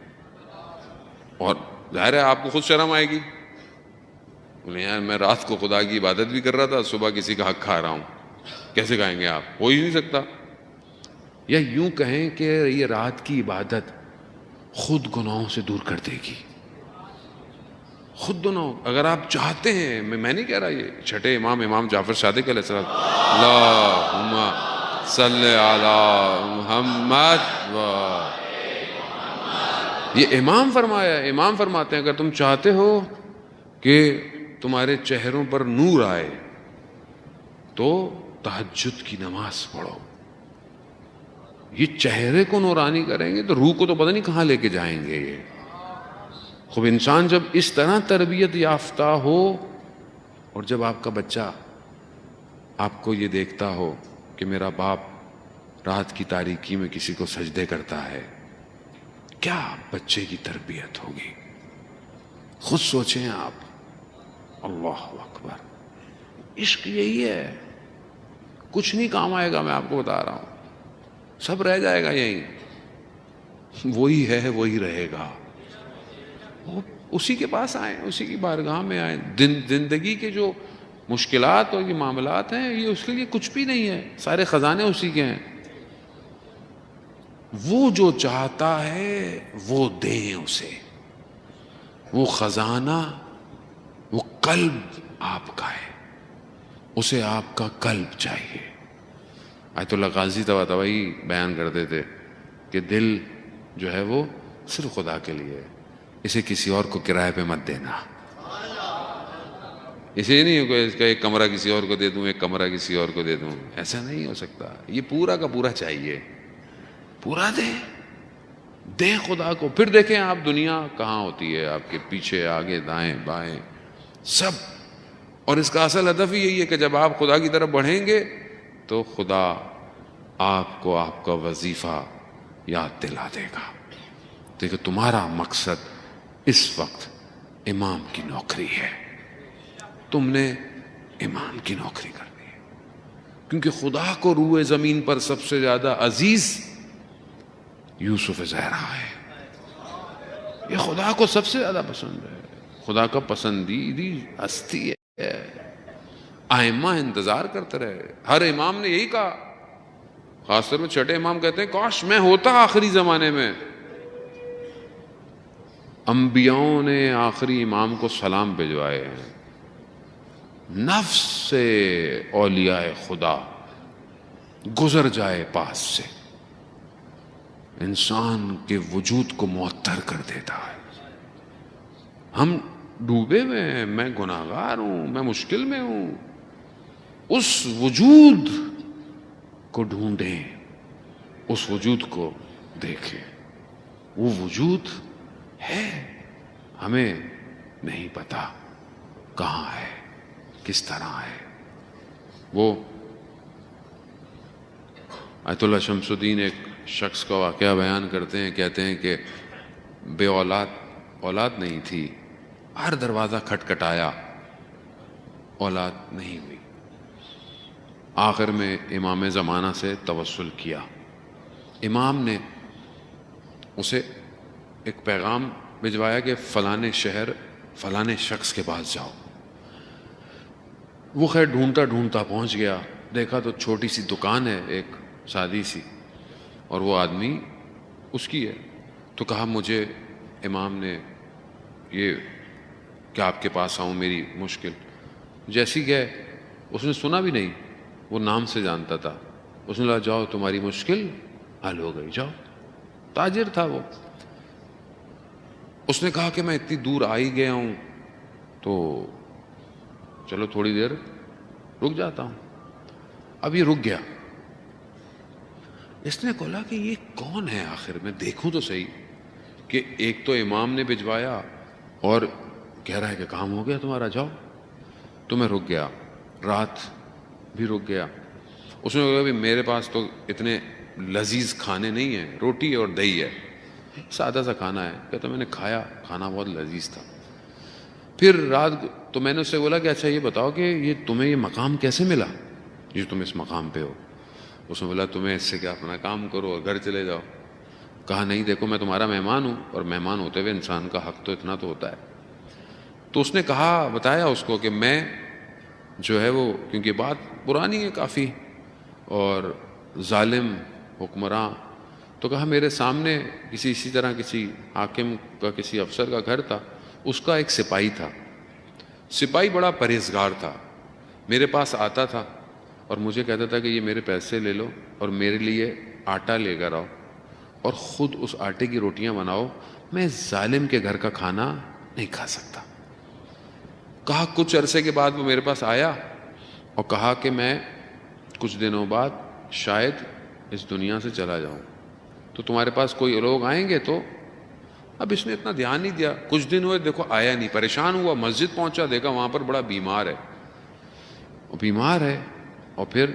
اور ظاہر ہے آپ کو خود شرم آئے گی، بولے یار میں رات کو خدا کی عبادت بھی کر رہا تھا، صبح کسی کا حق کھا رہا ہوں، کیسے کھائیں گے آپ؟ ہو ہی نہیں سکتا۔ یا یوں کہیں کہ یہ رات کی عبادت خود گناہوں سے دور کر دے گی، خود گناہوں، اگر آپ چاہتے ہیں، میں نہیں کہہ رہا، یہ چھٹے امام جعفر صادق علیہ السلام، اللہم صلی علی محمد یہ امام فرمایا، امام فرماتے ہیں اگر تم چاہتے ہو کہ تمہارے چہروں پر نور آئے تو تہجد کی نماز پڑھو۔ یہ چہرے کو نورانی کریں گے تو روح کو تو پتہ نہیں کہاں لے کے جائیں گے یہ۔ خوب انسان جب اس طرح تربیت یافتہ ہو، اور جب آپ کا بچہ آپ کو یہ دیکھتا ہو کہ میرا باپ رات کی تاریکی میں کسی کو سجدے کرتا ہے، کیا بچے کی تربیت ہوگی؟ خود سوچیں آپ۔ اللہ اکبر، عشق یہی ہے، کچھ نہیں کام آئے گا، میں آپ کو بتا رہا ہوں، سب رہ جائے گا یہیں، وہی ہے وہی رہے گا۔ اسی کے پاس آئیں، اسی کی بارگاہ میں آئیں۔ زندگی کے جو مشکلات اور یہ معاملات ہیں، یہ اس کے لیے کچھ بھی نہیں ہے، سارے خزانے اسی کے ہیں۔ وہ جو چاہتا ہے وہ دیں اسے، وہ خزانہ، وہ قلب آپ کا ہے، اسے آپ کا قلب چاہیے۔ آیت اللہ غازی طباطبائی بیان کرتے تھے کہ دل جو ہے وہ صرف خدا کے لیے ہے، اسے کسی اور کو کرائے پہ مت دینا۔ اسے نہیں ہو کہ اس کا ایک کمرہ کسی اور کو دے دوں، ایک کمرہ کسی اور کو دے دوں، ایسا نہیں ہو سکتا۔ یہ پورا کا پورا چاہیے، پورا دیں خدا کو۔ پھر دیکھیں آپ دنیا کہاں ہوتی ہے، آپ کے پیچھے، آگے، دائیں بائیں، سب۔ اور اس کا اصل ہدف ہی یہی ہے کہ جب آپ خدا کی طرف بڑھیں گے تو خدا آپ کو آپ کا وظیفہ یاد دلا دے گا۔ دیکھیں تمہارا مقصد اس وقت امام کی نوکری ہے، تم نے امام کی نوکری کرنی ہے، کیونکہ خدا کو روئے زمین پر سب سے زیادہ عزیز یوسف زہرا ہے۔ یہ خدا کو سب سے زیادہ پسند ہے، خدا کا پسندیدی ہستی ہے۔ ائمہ انتظار کرتے رہے، ہر امام نے یہی کہا، خاص طور میں چھٹے امام کہتے ہیں کاش میں ہوتا آخری زمانے میں۔ انبیاؤں نے آخری امام کو سلام بھجوائے ہیں، نفس سے اولیاء خدا گزر جائے پاس سے انسان کے وجود کو معطر کر دیتا ہے۔ ہم ڈوبے ہوئے ہیں، میں گناہگار ہوں، میں مشکل میں ہوں، اس وجود کو ڈھونڈیں، اس وجود کو دیکھیں۔ وہ وجود ہے، ہمیں نہیں پتا کہاں ہے، کس طرح ہے۔ وہ آیت اللہ شمس الدین ایک شخص کا واقعہ بیان کرتے ہیں، کہتے ہیں کہ بے اولاد نہیں تھی، ہر دروازہ کھٹکھٹایا، اولاد نہیں ہوئی۔ آخر میں امام زمانہ سے توسل کیا، امام نے اسے ایک پیغام بھجوایا کہ فلانے شہر فلانے شخص کے پاس جاؤ۔ وہ خیر ڈھونڈتا ڈھونڈتا پہنچ گیا، دیکھا تو چھوٹی سی دکان ہے ایک سادی سی، اور وہ آدمی اس کی ہے۔ تو کہا مجھے امام نے یہ کہ آپ کے پاس آؤں، میری مشکل۔ جیسی گئے، اس نے سنا بھی نہیں، وہ نام سے جانتا تھا، اس نے کہا جاؤ تمہاری مشکل حل ہو گئی، جاؤ۔ تاجر تھا وہ۔ اس نے کہا کہ میں اتنی دور آ ہی گیا ہوں تو چلو تھوڑی دیر رک جاتا ہوں۔ اب یہ رک گیا، اس نے کہا کہ یہ کون ہے آخر، میں دیکھوں تو صحیح، کہ ایک تو امام نے بھجوایا اور کہہ رہا ہے کہ کام ہو گیا تمہارا، جاؤ۔ تو میں رک گیا، رات بھی رک گیا۔ اس نے کہا کہ میرے پاس تو اتنے لذیذ کھانے نہیں ہیں، روٹی اور دہی ہے، سادہ سا کھانا ہے. کہتا میں نے کھایا, کھانا بہت لذیذ تھا. پھر رات تو میں نے اس سے بولا کہ اچھا یہ بتاؤ کہ یہ تمہیں یہ مقام کیسے ملا, جو تم اس مقام پہ ہو؟ اس نے بولا تمہیں اس سے کیا, اپنا کام کرو اور گھر چلے جاؤ. کہا نہیں دیکھو میں تمہارا مہمان ہوں, اور مہمان ہوتے ہوئے انسان کا حق تو اتنا تو ہوتا ہے. تو اس نے کہا, بتایا اس کو کہ میں جو ہے وہ, کیونکہ بات پرانی ہے کافی اور ظالم حکمراں, تو کہا میرے سامنے اسی طرح کسی حاکم کا, کسی افسر کا گھر تھا, اس کا ایک سپاہی تھا. سپاہی بڑا پرہیزگار تھا, میرے پاس آتا تھا اور مجھے کہتا تھا کہ یہ میرے پیسے لے لو اور میرے لیے آٹا لے کر آؤ اور خود اس آٹے کی روٹیاں بناؤ, میں ظالم کے گھر کا کھانا نہیں کھا سکتا. کہا کچھ عرصے کے بعد وہ میرے پاس آیا اور کہا کہ میں کچھ دنوں بعد شاید اس دنیا سے چلا جاؤں, تو تمہارے پاس کوئی لوگ آئیں گے تو. اب اس نے اتنا دھیان نہیں دیا, کچھ دن ہوئے دیکھو آیا نہیں, پریشان ہوا, مسجد پہنچا, دیکھا وہاں پر بڑا بیمار ہے. اور پھر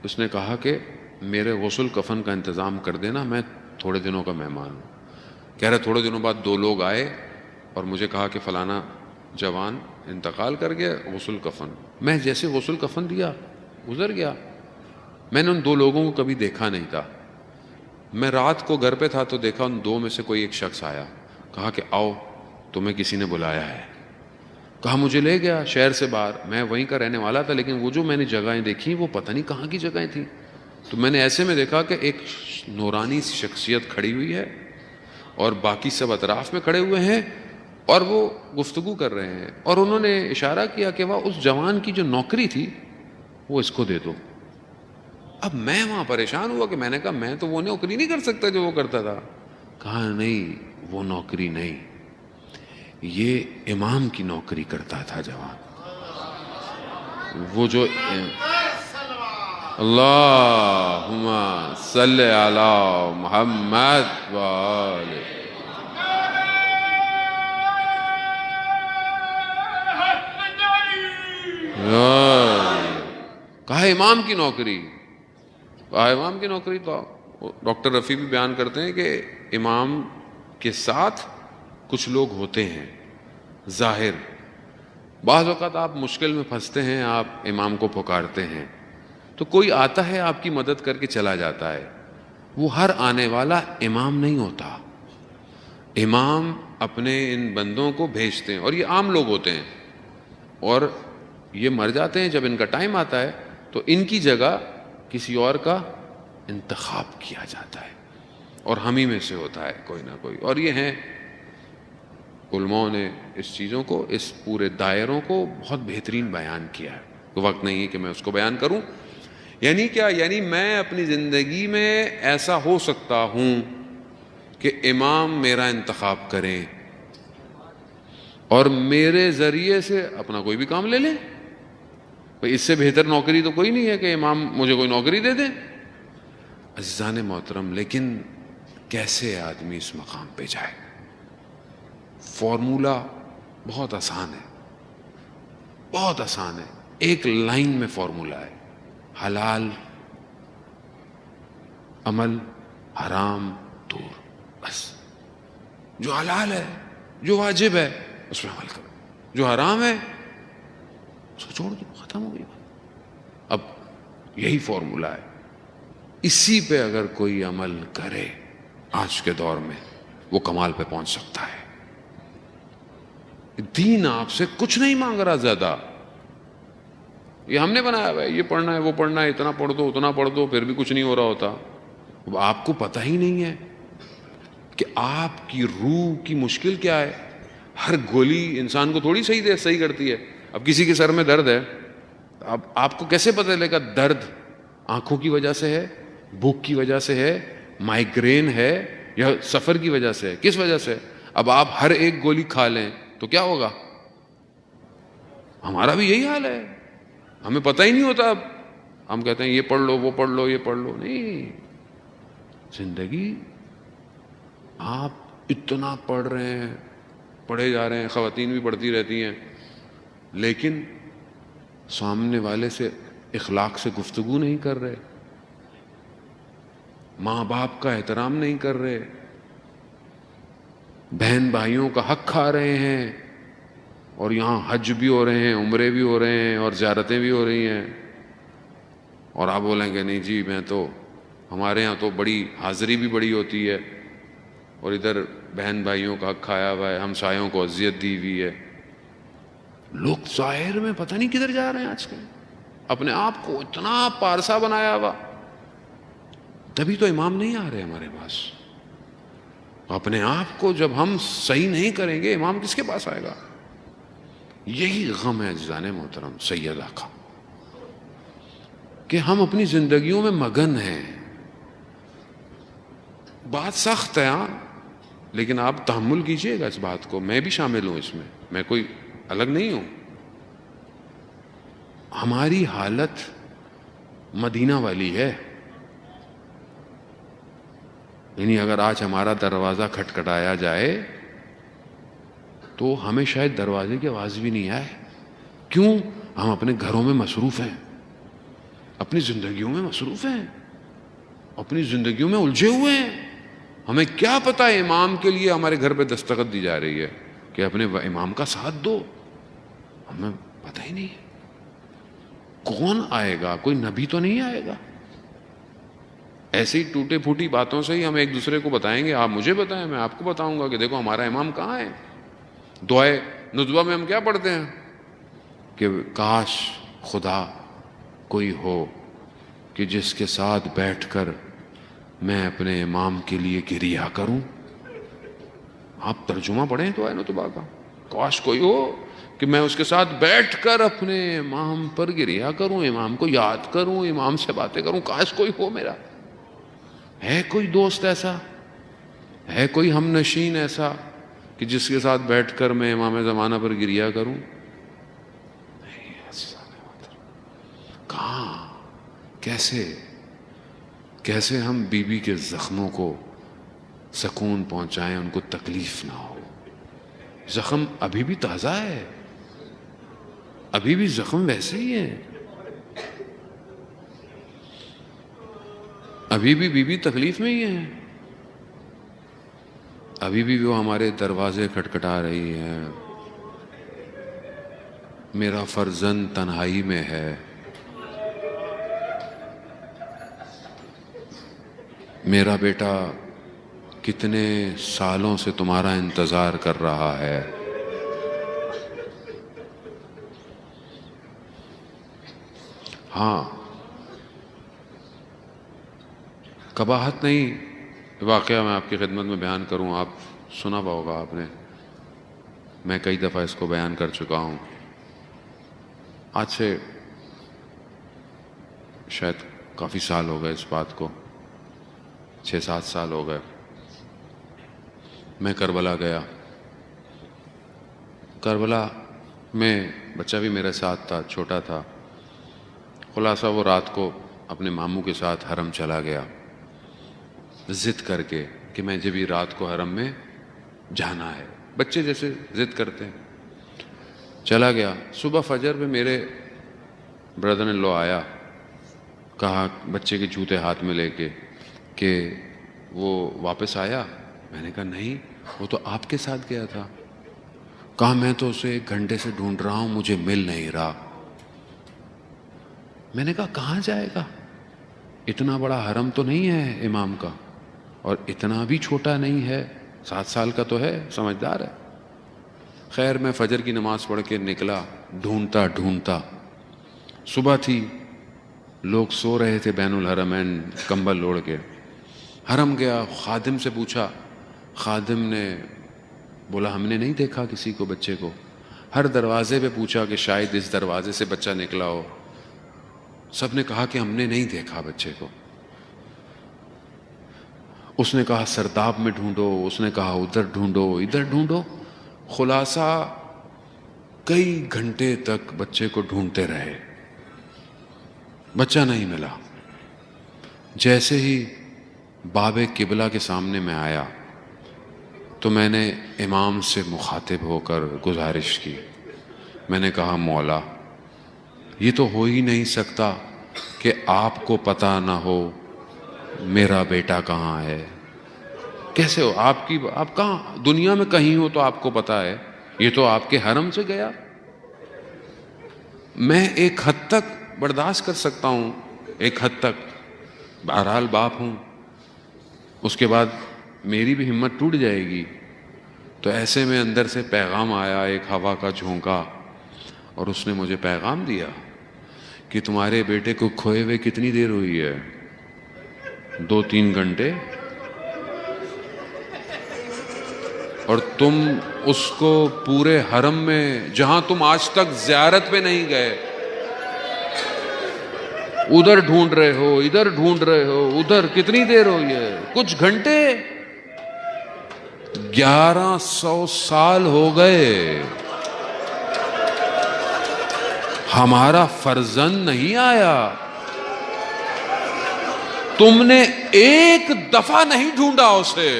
اس نے کہا کہ میرے غسل کفن کا انتظام کر دینا, میں تھوڑے دنوں کا مہمان ہوں. کہہ رہے تھوڑے دنوں بعد 2 لوگ آئے اور مجھے کہا کہ فلانا جوان انتقال کر گیا, غسل کفن. میں جیسے غسل کفن دیا گزر گیا. میں نے ان 2 لوگوں کو کبھی دیکھا نہیں تھا. میں رات کو گھر پہ تھا تو دیکھا ان 2 میں سے کوئی ایک شخص آیا, کہا کہ آؤ تمہیں کسی نے بلایا ہے. کہا مجھے لے گیا شہر سے باہر, میں وہیں کا رہنے والا تھا, لیکن وہ جو میں نے جگہیں دیکھی وہ پتہ نہیں کہاں کی جگہیں تھیں. تو میں نے ایسے میں دیکھا کہ ایک نورانی شخصیت کھڑی ہوئی ہے اور باقی سب اطراف میں کھڑے ہوئے ہیں اور وہ گفتگو کر رہے ہیں, اور انہوں نے اشارہ کیا کہ وہ اس جوان کی جو نوکری تھی وہ اس کو دے دو. اب میں وہاں پریشان ہوا کہ میں نے کہا میں تو وہ نوکری نہیں کر سکتا جو وہ کرتا تھا. کہا نہیں وہ نوکری نہیں, یہ امام کی نوکری کرتا تھا جوان. وہ جو اللہم صلی علی محمد وآلہ. کہا امام کی نوکری, کہا امام کی نوکری. تو ڈاکٹر رفیع بھی بیان کرتے ہیں کہ امام کے ساتھ کچھ لوگ ہوتے ہیں ظاہر. بعض اوقات آپ مشکل میں پھنستے ہیں, آپ امام کو پکارتے ہیں تو کوئی آتا ہے آپ کی مدد کر کے چلا جاتا ہے. وہ ہر آنے والا امام نہیں ہوتا. امام اپنے ان بندوں کو بھیجتے ہیں اور یہ عام لوگ ہوتے ہیں اور یہ مر جاتے ہیں. جب ان کا ٹائم آتا ہے تو ان کی جگہ کسی اور کا انتخاب کیا جاتا ہے اور ہم ہی میں سے ہوتا ہے کوئی نہ کوئی. اور یہ ہیں علماء نے اس چیزوں کو, اس پورے دائروں کو بہت بہترین بیان کیا ہے. وقت نہیں ہے کہ میں اس کو بیان کروں. یعنی کیا, یعنی میں اپنی زندگی میں ایسا ہو سکتا ہوں کہ امام میرا انتخاب کریں اور میرے ذریعے سے اپنا کوئی بھی کام لے لیں. اس سے بہتر نوکری تو کوئی نہیں ہے کہ امام مجھے کوئی نوکری دے دیں. عزیزان محترم, لیکن کیسے آدمی اس مقام پہ جائے؟ فارمولہ بہت آسان ہے, بہت آسان ہے. ایک لائن میں فارمولہ ہے, حلال عمل, حرام دور. بس جو حلال ہے, جو واجب ہے اس پہ عمل کرو, جو حرام ہے اس کو چھوڑ دو, ختم ہو گئی بات. اب یہی فارمولہ ہے. اسی پہ اگر کوئی عمل کرے آج کے دور میں وہ کمال پہ پہنچ سکتا ہے. دین آپ سے کچھ نہیں مانگ رہا زیادہ. یہ ہم نے بنایا ہوا ہے, یہ پڑھنا ہے وہ پڑھنا ہے, اتنا پڑھ دو اتنا پڑھ دو, پھر بھی کچھ نہیں ہو رہا ہوتا. اب آپ کو پتہ ہی نہیں ہے کہ آپ کی روح کی مشکل کیا ہے. ہر گولی انسان کو تھوڑی صحیح کرتی ہے. اب کسی کے سر میں درد ہے, اب آپ کو کیسے پتہ چلے گا درد آنکھوں کی وجہ سے ہے, بھوک کی وجہ سے ہے, مائیگرین ہے یا سفر کی وجہ سے ہے, کس وجہ سے؟ اب آپ ہر ایک گولی کھا لیں تو کیا ہوگا؟ ہمارا بھی یہی حال ہے, ہمیں پتہ ہی نہیں ہوتا. اب ہم کہتے ہیں یہ پڑھ لو وہ پڑھ لو یہ پڑھ لو. نہیں, زندگی آپ اتنا پڑھ رہے ہیں, پڑھے جا رہے ہیں, خواتین بھی پڑھتی رہتی ہیں, لیکن سامنے والے سے اخلاق سے گفتگو نہیں کر رہے, ماں باپ کا احترام نہیں کر رہے, بہن بھائیوں کا حق کھا رہے ہیں، اور یہاں حج بھی ہو رہے ہیں، عمرے بھی ہو رہے ہیں، اور زیارتیں بھی ہو رہی ہیں، اور آپ بولیں گے نہیں جی میں تو، ہمارے ہاں تو بڑی حاضری بھی بڑی ہوتی ہے، اور ادھر بہن بھائیوں کا حق کھایا ہوا ہے، ہمسایوں کو اذیت دی ہوئی ہے۔ لوگ ظاہر میں پتہ نہیں کدھر جا رہے ہیں آج کل، اپنے آپ کو اتنا پارسا بنایا ہوا، تبھی تو امام نہیں آ رہے ہمارے پاس۔ اپنے آپ کو جب ہم صحیح نہیں کریں گے، امام کس کے پاس آئے گا؟ یہی غم ہے عزیزان محترم سیدہ کا، کہ ہم اپنی زندگیوں میں مگن ہیں۔ بات سخت ہے ہاں، لیکن آپ تحمل کیجئے گا اس بات کو، میں بھی شامل ہوں اس میں کوئی الگ نہیں ہوں۔ ہماری حالت مدینہ والی ہے، یعنی اگر آج ہمارا دروازہ کھٹکھٹایا جائے تو ہمیں شاید دروازے کی آواز بھی نہیں آئے۔ کیوں؟ ہم اپنے گھروں میں مصروف ہیں، اپنی زندگیوں میں مصروف ہیں، اپنی زندگیوں میں الجھے ہوئے ہیں۔ ہمیں کیا پتہ امام کے لیے ہمارے گھر پہ دستخط دی جا رہی ہے کہ اپنے امام کا ساتھ دو، ہمیں پتہ ہی نہیں ہے۔ کون آئے گا؟ کوئی نبی تو نہیں آئے گا۔ ایسی ٹوٹے پھوٹی باتوں سے ہی ہم ایک دوسرے کو بتائیں گے، آپ مجھے بتائیں، میں آپ کو بتاؤں گا کہ دیکھو ہمارا امام کہاں ہے۔ دعائے ندوہ میں ہم کیا پڑھتے ہیں کہ کاش خدا کوئی ہو کہ جس کے ساتھ بیٹھ کر میں اپنے امام کے لیے گریہ کروں۔ آپ ترجمہ پڑھیں دعائے ندوہ کا، کاش کوئی ہو کہ میں اس کے ساتھ بیٹھ کر اپنے امام پر گریہ کروں، امام کو یاد کروں، امام سے باتیں کروں، کاش کوئی ہو میرا۔ ہے کوئی دوست ایسا؟ ہے کوئی ہم نشین ایسا کہ جس کے ساتھ بیٹھ کر میں امام زمانہ پر گریہ کروں؟ نہیں، کہاں؟ کیسے ہم بی بی کے زخموں کو سکون پہنچائیں، ان کو تکلیف نہ ہو۔ زخم ابھی بھی تازہ ہے، ابھی بھی زخم ویسے ہی ہے، ابھی بھی بی بی تکلیف میں ہی ہے، ابھی بھی وہ ہمارے دروازے کھٹکھٹا رہی ہے، میرا فرزند تنہائی میں ہے، میرا بیٹا کتنے سالوں سے تمہارا انتظار کر رہا ہے۔ ہاں، قباحت نہیں، واقعہ میں آپ کی خدمت میں بیان کروں، آپ سنا ہوگا آپ نے، میں کئی دفعہ اس کو بیان کر چکا ہوں۔ آج سے شاید کافی سال ہو گئے اس بات کو، 6-7 سال ہو گئے۔ میں کربلا گیا، کربلا میں بچہ بھی میرے ساتھ تھا، چھوٹا تھا۔ خلاصہ وہ رات کو اپنے ماموں کے ساتھ حرم چلا گیا، ضد کر کے کہ میں جب بھی رات کو حرم میں جانا ہے، بچے جیسے ضد کرتے ہیں۔ چلا گیا، صبح فجر میں میرے بردر ان لو آیا، کہا بچے کے جوتے ہاتھ میں لے کے کہ وہ واپس آیا؟ میں نے کہا نہیں، وہ تو آپ کے ساتھ گیا تھا۔ کہا میں تو اسے 1 گھنٹے سے ڈھونڈ رہا ہوں، مجھے مل نہیں رہا۔ میں نے کہا کہاں جائے گا؟ اتنا بڑا حرم تو نہیں ہے امام کا، اور اتنا بھی چھوٹا نہیں ہے، 7 سال کا تو ہے، سمجھدار ہے۔ خیر میں فجر کی نماز پڑھ کے نکلا، ڈھونڈتا ڈھونڈتا، صبح تھی، لوگ سو رہے تھے بین الحرمین کمبل اوڑھ کے۔ حرم گیا، خادم سے پوچھا، خادم نے بولا ہم نے نہیں دیکھا کسی کو، بچے کو۔ ہر دروازے پہ پوچھا کہ شاید اس دروازے سے بچہ نکلا ہو، سب نے کہا کہ ہم نے نہیں دیکھا بچے کو۔ اس نے کہا سرداب میں ڈھونڈو، اس نے کہا ادھر ڈھونڈو، ادھر ڈھونڈو۔ خلاصہ کئی گھنٹے تک بچے کو ڈھونڈتے رہے، بچہ نہیں ملا۔ جیسے ہی باب قبلہ کے سامنے میں آیا تو میں نے امام سے مخاطب ہو کر گزارش کی، میں نے کہا مولا یہ تو ہو ہی نہیں سکتا کہ آپ کو پتہ نہ ہو میرا بیٹا کہاں ہے، کیسے ہو آپ کہاں دنیا میں کہیں ہو تو آپ کو پتا ہے، یہ تو آپ کے حرم سے گیا۔ میں ایک حد تک برداشت کر سکتا ہوں، ایک حد تک، بہرحال باپ ہوں، اس کے بعد میری بھی ہمت ٹوٹ جائے گی۔ تو ایسے میں اندر سے پیغام آیا، ایک ہوا کا جھونکا، اور اس نے مجھے پیغام دیا کہ تمہارے بیٹے کو کھوئے ہوئے کتنی دیر ہوئی ہے؟ 2-3 گھنٹے، اور تم اس کو پورے حرم میں جہاں تم آج تک زیارت پہ نہیں گئے، ادھر ڈھونڈ رہے ہو، ادھر ڈھونڈ رہے ہو، ادھر کتنی دیر ہوئی ہے؟ کچھ گھنٹے، 1100 سال ہو گئے، ہمارا فرزند نہیں آیا، تم نے ایک دفعہ نہیں ڈھونڈا اسے۔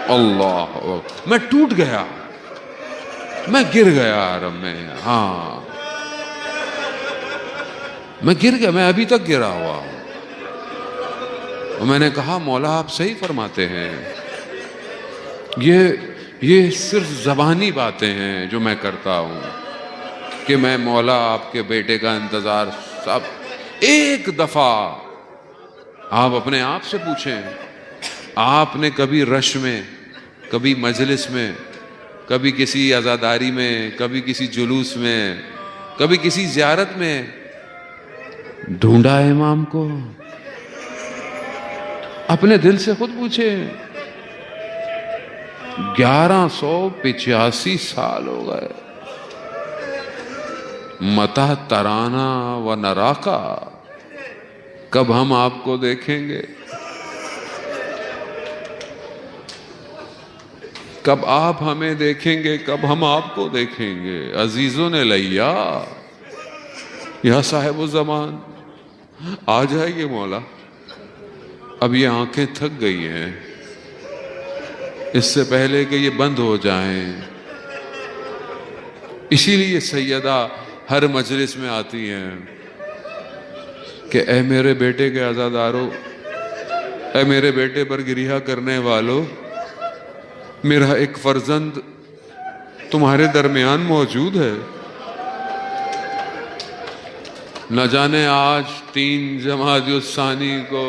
اللہ، میں ٹوٹ گیا، میں گر گیا حرم میں، ہاں میں گر گیا، میں ابھی تک گرا ہوا ہوں۔ اور میں نے کہا مولا آپ صحیح فرماتے ہیں، یہ صرف زبانی باتیں ہیں جو میں کرتا ہوں کہ میں مولا آپ کے بیٹے کا انتظار، سب ایک دفعہ آپ اپنے آپ سے پوچھیں، آپ نے کبھی رش میں، کبھی مجلس میں، کبھی کسی عزاداری میں، کبھی کسی جلوس میں، کبھی کسی زیارت میں ڈھونڈا امام کو؟ اپنے دل سے خود پوچھے۔ 1185 سال ہو گئے، متى ترانا و نراکا، کب ہم آپ کو دیکھیں گے، کب آپ ہمیں دیکھیں گے، کب ہم آپ کو دیکھیں گے؟ عزیزوں نے لیا یا صاحب الزمان، آ جائیے مولا، اب یہ آنکھیں تھک گئی ہیں، اس سے پہلے کہ یہ بند ہو جائیں۔ اسی لیے سیدہ ہر مجلس میں آتی ہیں کہ اے میرے بیٹے کے عزادارو، اے میرے بیٹے پر گریہ کرنے والو، میرا ایک فرزند تمہارے درمیان موجود ہے، نہ جانے آج 3 جمادی الثانی کو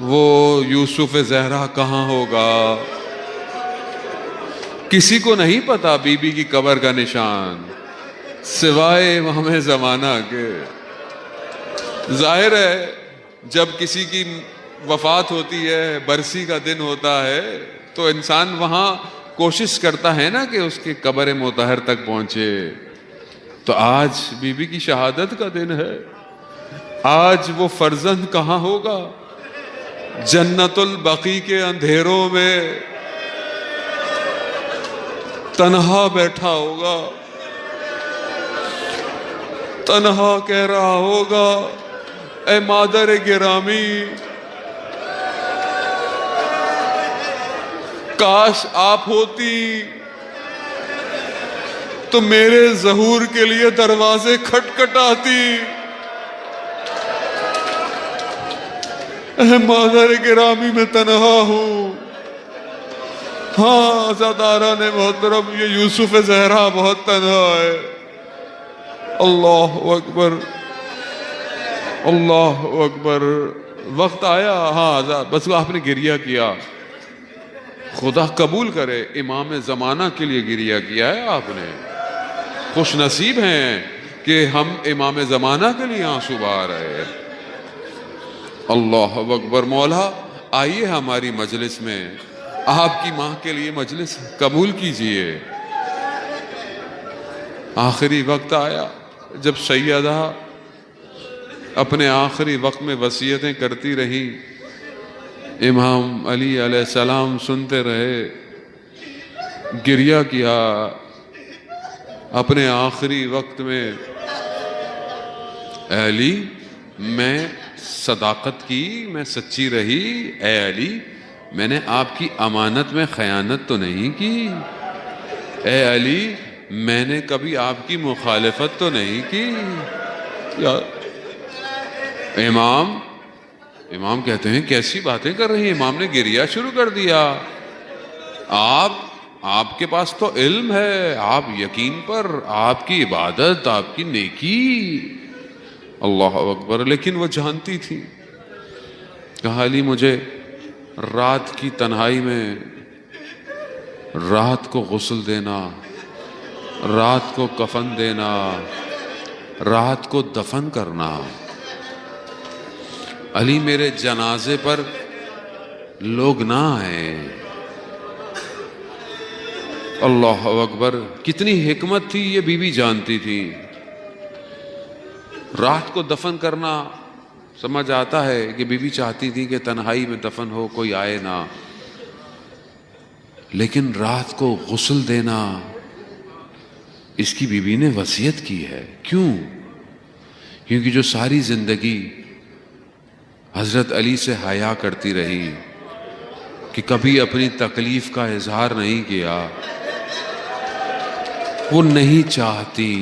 وہ یوسف زہرا کہاں ہوگا، کسی کو نہیں پتا بی بی کی قبر کا نشان سوائے امام زمانہ کے۔ ظاہر ہے جب کسی کی وفات ہوتی ہے، برسی کا دن ہوتا ہے، تو انسان وہاں کوشش کرتا ہے نا کہ اس کی قبر مطہر تک پہنچے۔ تو آج بی بی کی شہادت کا دن ہے، آج وہ فرزند کہاں ہوگا؟ جنت البقیع کے اندھیروں میں تنہا بیٹھا ہوگا، تنہا کہہ رہا ہوگا اے مادر گرامی، کاش آپ ہوتی تو میرے ظہور کے لیے دروازے کھٹکھٹاتی، اے مادر گرامی میں تنہا ہوں۔ ہاں عزاداران محترم، یہ یوسف زہرا بہت تنہا ہے۔ اللہ اکبر، اللہ اکبر۔ وقت آیا، ہاں بس آپ نے گریہ کیا، خدا قبول کرے، امام زمانہ کے لیے گریہ کیا ہے آپ نے۔ خوش نصیب ہیں کہ ہم امام زمانہ کے لیے آنسو بہا رہے ہیں۔ اللہ اکبر۔ مولا آئیے ہماری مجلس میں، آپ کی ماں کے لیے مجلس قبول کیجئے۔ آخری وقت آیا جب سیدہ اپنے آخری وقت میں وصیتیں کرتی رہی، امام علی علیہ السلام سنتے رہے، گریہ کیا اپنے آخری وقت میں، اے علی میں صداقت کی، میں سچی رہی، اے علی میں نے آپ کی امانت میں خیانت تو نہیں کی، اے علی میں نے کبھی آپ کی مخالفت تو نہیں کی۔ یا امام امام کہتے ہیں کیسی باتیں کر رہی ہیں؟ امام نے گریہ شروع کر دیا. آپ کے پاس تو علم ہے، آپ یقین پر، آپ کی عبادت، آپ کی نیکی. اللہ اکبر. لیکن وہ جانتی تھی. کہا علی مجھے رات کی تنہائی میں رات کو غسل دینا، رات کو کفن دینا، رات کو دفن کرنا. علی میرے جنازے پر لوگ نہ آئیں. اللہ اکبر. کتنی حکمت تھی یہ بیوی جانتی تھی. رات کو دفن کرنا سمجھ آتا ہے کہ بیوی چاہتی تھی کہ تنہائی میں دفن ہو، کوئی آئے نہ. لیکن رات کو غسل دینا اس کی بیوی نے وصیت کی ہے. کیوں؟ کیونکہ جو ساری زندگی حضرت علی سے حیا کرتی رہی کہ کبھی اپنی تکلیف کا اظہار نہیں کیا، وہ نہیں چاہتی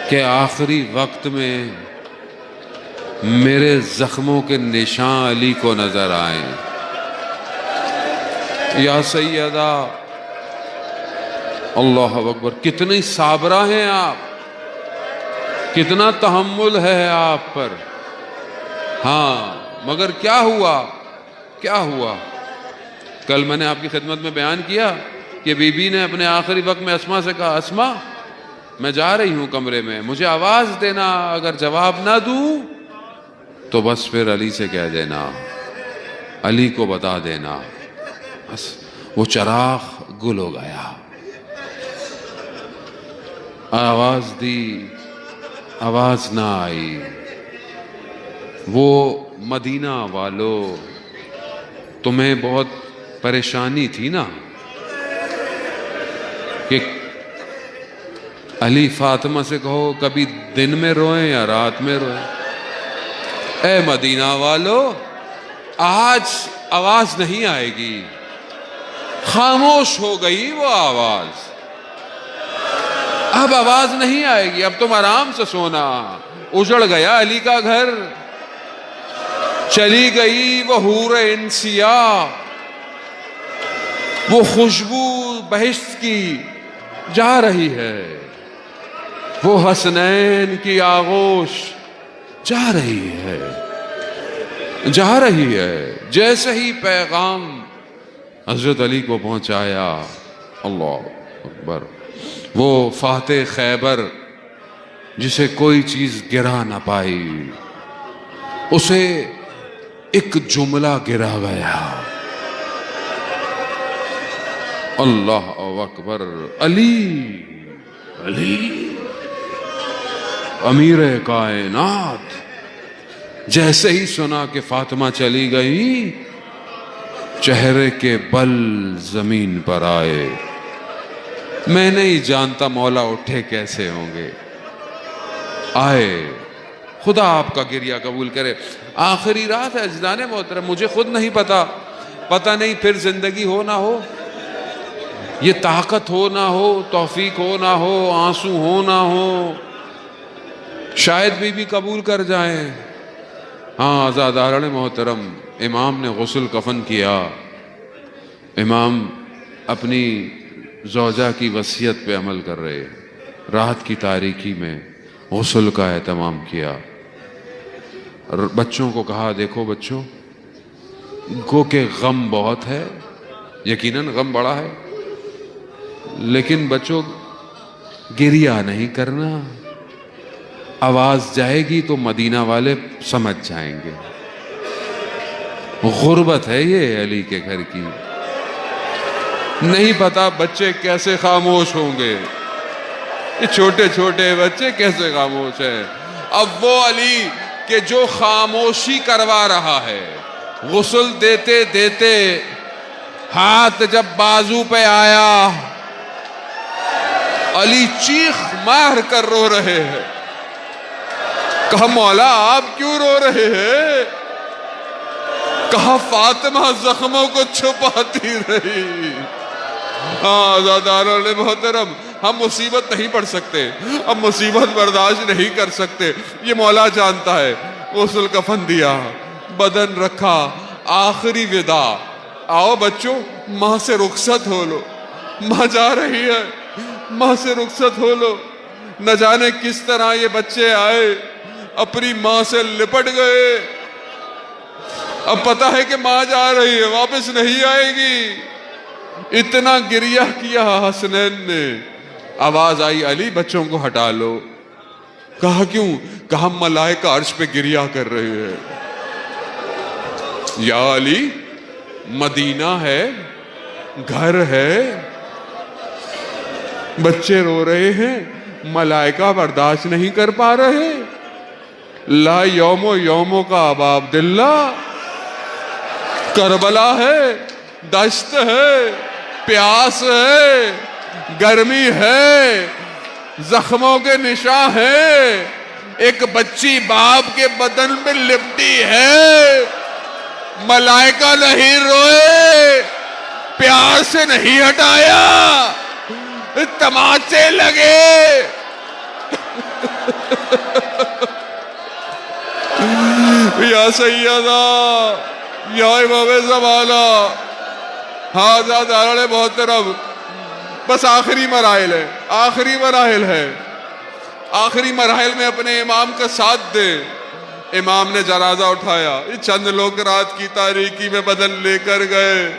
کہ آخری وقت میں میرے زخموں کے نشان علی کو نظر آئیں. یا سیدہ، اللہ اکبر. کتنی صابرہ ہیں آپ، کتنا تحمل ہے آپ پر. ہاں مگر کیا ہوا؟ کل میں نے آپ کی خدمت میں بیان کیا کہ بی بی نے اپنے آخری وقت میں اسما سے کہا اسما میں جا رہی ہوں کمرے میں، مجھے آواز دینا، اگر جواب نہ دوں تو بس پھر علی سے کہہ دینا، علی کو بتا دینا. بس وہ چراغ گل ہو گیا. آواز دی، آواز نہ آئی. وہ مدینہ والو، تمہیں بہت پریشانی تھی نا کہ علی فاطمہ سے کہو کبھی دن میں روئیں یا رات میں روئیں. اے مدینہ والو، آج آواز نہیں آئے گی. خاموش ہو گئی وہ آواز. اب آواز نہیں آئے گی، اب تم آرام سے سونا. اجڑ گیا علی کا گھر، چلی گئی وہ حور انسیہ، وہ خوشبو بہشت کی جا رہی ہے، وہ حسنین کی آغوش جا رہی ہے. جیسے ہی پیغام حضرت علی کو پہنچایا، اللہ اکبر، وہ فاتح خیبر جسے کوئی چیز گرا نہ پائی، اسے ایک جملہ گرا گیا. اللہ اکبر. علی امیر کائنات. جیسے ہی سنا کہ فاطمہ چلی گئی، چہرے کے بل زمین پر آئے. میں نہیں جانتا مولا اٹھے کیسے ہوں گے. آئے. خدا آپ کا گریہ قبول کرے. آخری رات ہے اجدان محترم، مجھے خود نہیں پتہ نہیں پھر زندگی ہو نہ ہو، یہ طاقت ہو نہ ہو، توفیق ہو نہ ہو، آنسو ہو نہ ہو، شاید بھی قبول کر جائیں. ہاں عزاداران محترم، امام نے غسل کفن کیا. امام اپنی زوجہ کی وصیت پہ عمل کر رہے. رات کی تاریکی میں غسل کا اہتمام کیا. بچوں کو کہا دیکھو بچوں، گو کہ غم بہت ہے، یقیناً غم بڑا ہے، لیکن بچوں گریہ نہیں کرنا. آواز جائے گی تو مدینہ والے سمجھ جائیں گے. غربت ہے یہ علی کے گھر کی. نہیں پتا بچے کیسے خاموش ہوں گے، یہ چھوٹے چھوٹے بچے کیسے خاموش ہیں. اب وہ علی کہ جو خاموشی کروا رہا ہے، غسل دیتے دیتے ہاتھ جب بازو پہ آیا، علی چیخ مار کر رو رہے ہیں. کہا مولا آپ کیوں رو رہے ہیں؟ کہا فاطمہ زخموں کو چھپاتی رہی. ہاں عزاداران محترم، ہم مصیبت نہیں پڑھ سکتے، ہم مصیبت برداشت نہیں کر سکتے. یہ مولا جانتا ہے. غسل کفن دیا، بدن رکھا، آخری ودا، آؤ بچوں ماں سے رخصت ہو لو، ماں جا رہی ہے، ماں سے رخصت ہو لو۔ نہ جانے کس طرح یہ بچے آئے، اپنی ماں سے لپٹ گئے۔ اب پتا ہے کہ ماں جا رہی ہے، واپس نہیں آئے گی۔ اتنا گریہ کیا حسنین نے، آواز آئی علی بچوں کو ہٹا لو۔ کہا کیوں؟ کہا ملائکہ عرش پہ گریہ کر رہے ہیں۔ یا علی مدینہ ہے، گھر ہے، بچے رو رہے ہیں، ملائکہ برداشت نہیں کر پا رہے۔ لا یومو کا ابا عبداللہ، کربلا ہے، دشت ہے، پیاس ہے، گرمی ہے، زخموں کے نشاں ہیں، ایک بچی باپ کے بدن میں لپٹی ہے، ملائکہ نہیں روئے، پیار سے نہیں ہٹایا، تماچے لگے۔ یا سیدہ، یا امام زمانہ، ہاذا دارال محترم، بس آخری مراحل ہے، آخری مراحل ہے، آخری مراحل میں اپنے امام کا ساتھ دے۔ امام نے جنازہ اٹھایا، یہ چند لوگ رات کی تاریکی میں بدن لے کر گئے۔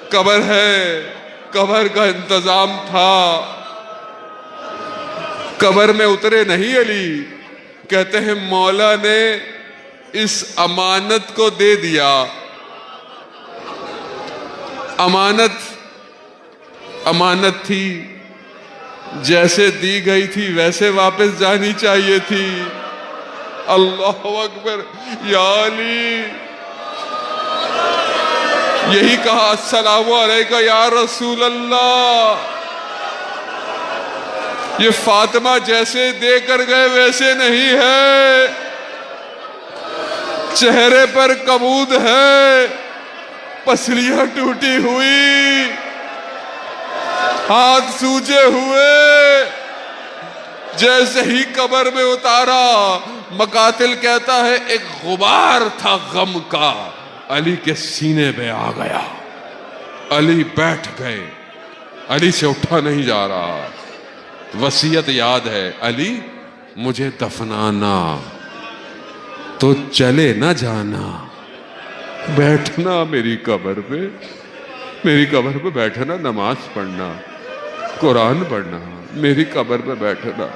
قبر ہے، قبر کا انتظام تھا، قبر میں اترے نہیں علی، کہتے ہیں مولا نے اس امانت کو دے دیا۔ امانت تھی، جیسے دی گئی تھی ویسے واپس جانی چاہیے تھی۔ اللہ اکبر، یا علی، یہی کہا السلام علیکہ یا رسول اللہ۔ یہ فاطمہ جیسے دے کر گئے ویسے نہیں ہے، چہرے پر کمود ہے، پسلیاں ٹوٹی ہوئی، ہاتھ سوجے ہوئے۔ جیسے ہی قبر میں اتارا، مقاتل کہتا ہے ایک غبار تھا غم کا، علی کے سینے پہ آ گیا۔ علی بیٹھ گئے، علی سے اٹھا نہیں جا رہا۔ وصیت یاد ہے، علی مجھے دفنانا تو چلے نہ جانا، بیٹھنا میری قبر پہ، میری قبر پہ بیٹھنا، نماز پڑھنا، قرآن پڑھنا، میری قبر پہ بیٹھنا۔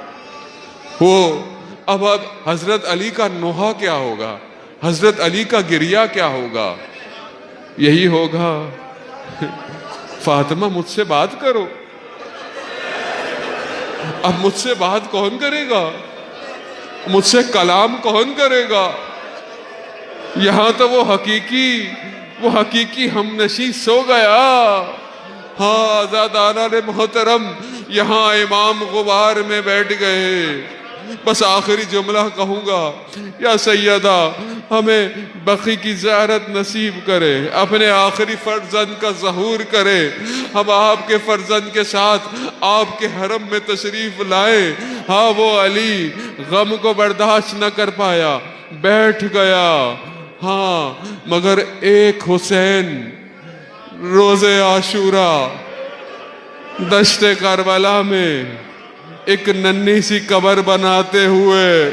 اب حضرت علی کا نوحہ کیا ہوگا، حضرت علی کا گریہ کیا ہوگا؟ یہی ہوگا، فاطمہ مجھ سے بات کرو۔ اب مجھ سے بات کون کرے گا؟ مجھ سے کلام کون کرے گا؟ یہاں تو وہ حقیقی ہم نشیں سو گیا۔ ہاں آزادانہ محترم، یہاں امام غبار میں بیٹھ گئے۔ بس آخری جملہ کہوں گا، یا سیدہ ہمیں بقی کی زیارت نصیب کرے، اپنے آخری فرزند کا ظہور کرے، ہم آپ کے فرزند کے ساتھ آپ کے حرم میں تشریف لائیں۔ ہاں وہ علی غم کو برداشت نہ کر پایا، بیٹھ گیا۔ ہاں مگر ایک حسین روز عاشوراء دشت کربلا میں ایک ننھی سی قبر بناتے ہوئے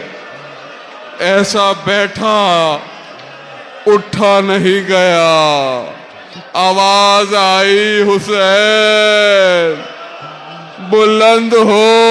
ایسا بیٹھا، اٹھا نہیں گیا۔ آواز آئی حسین بلند ہو،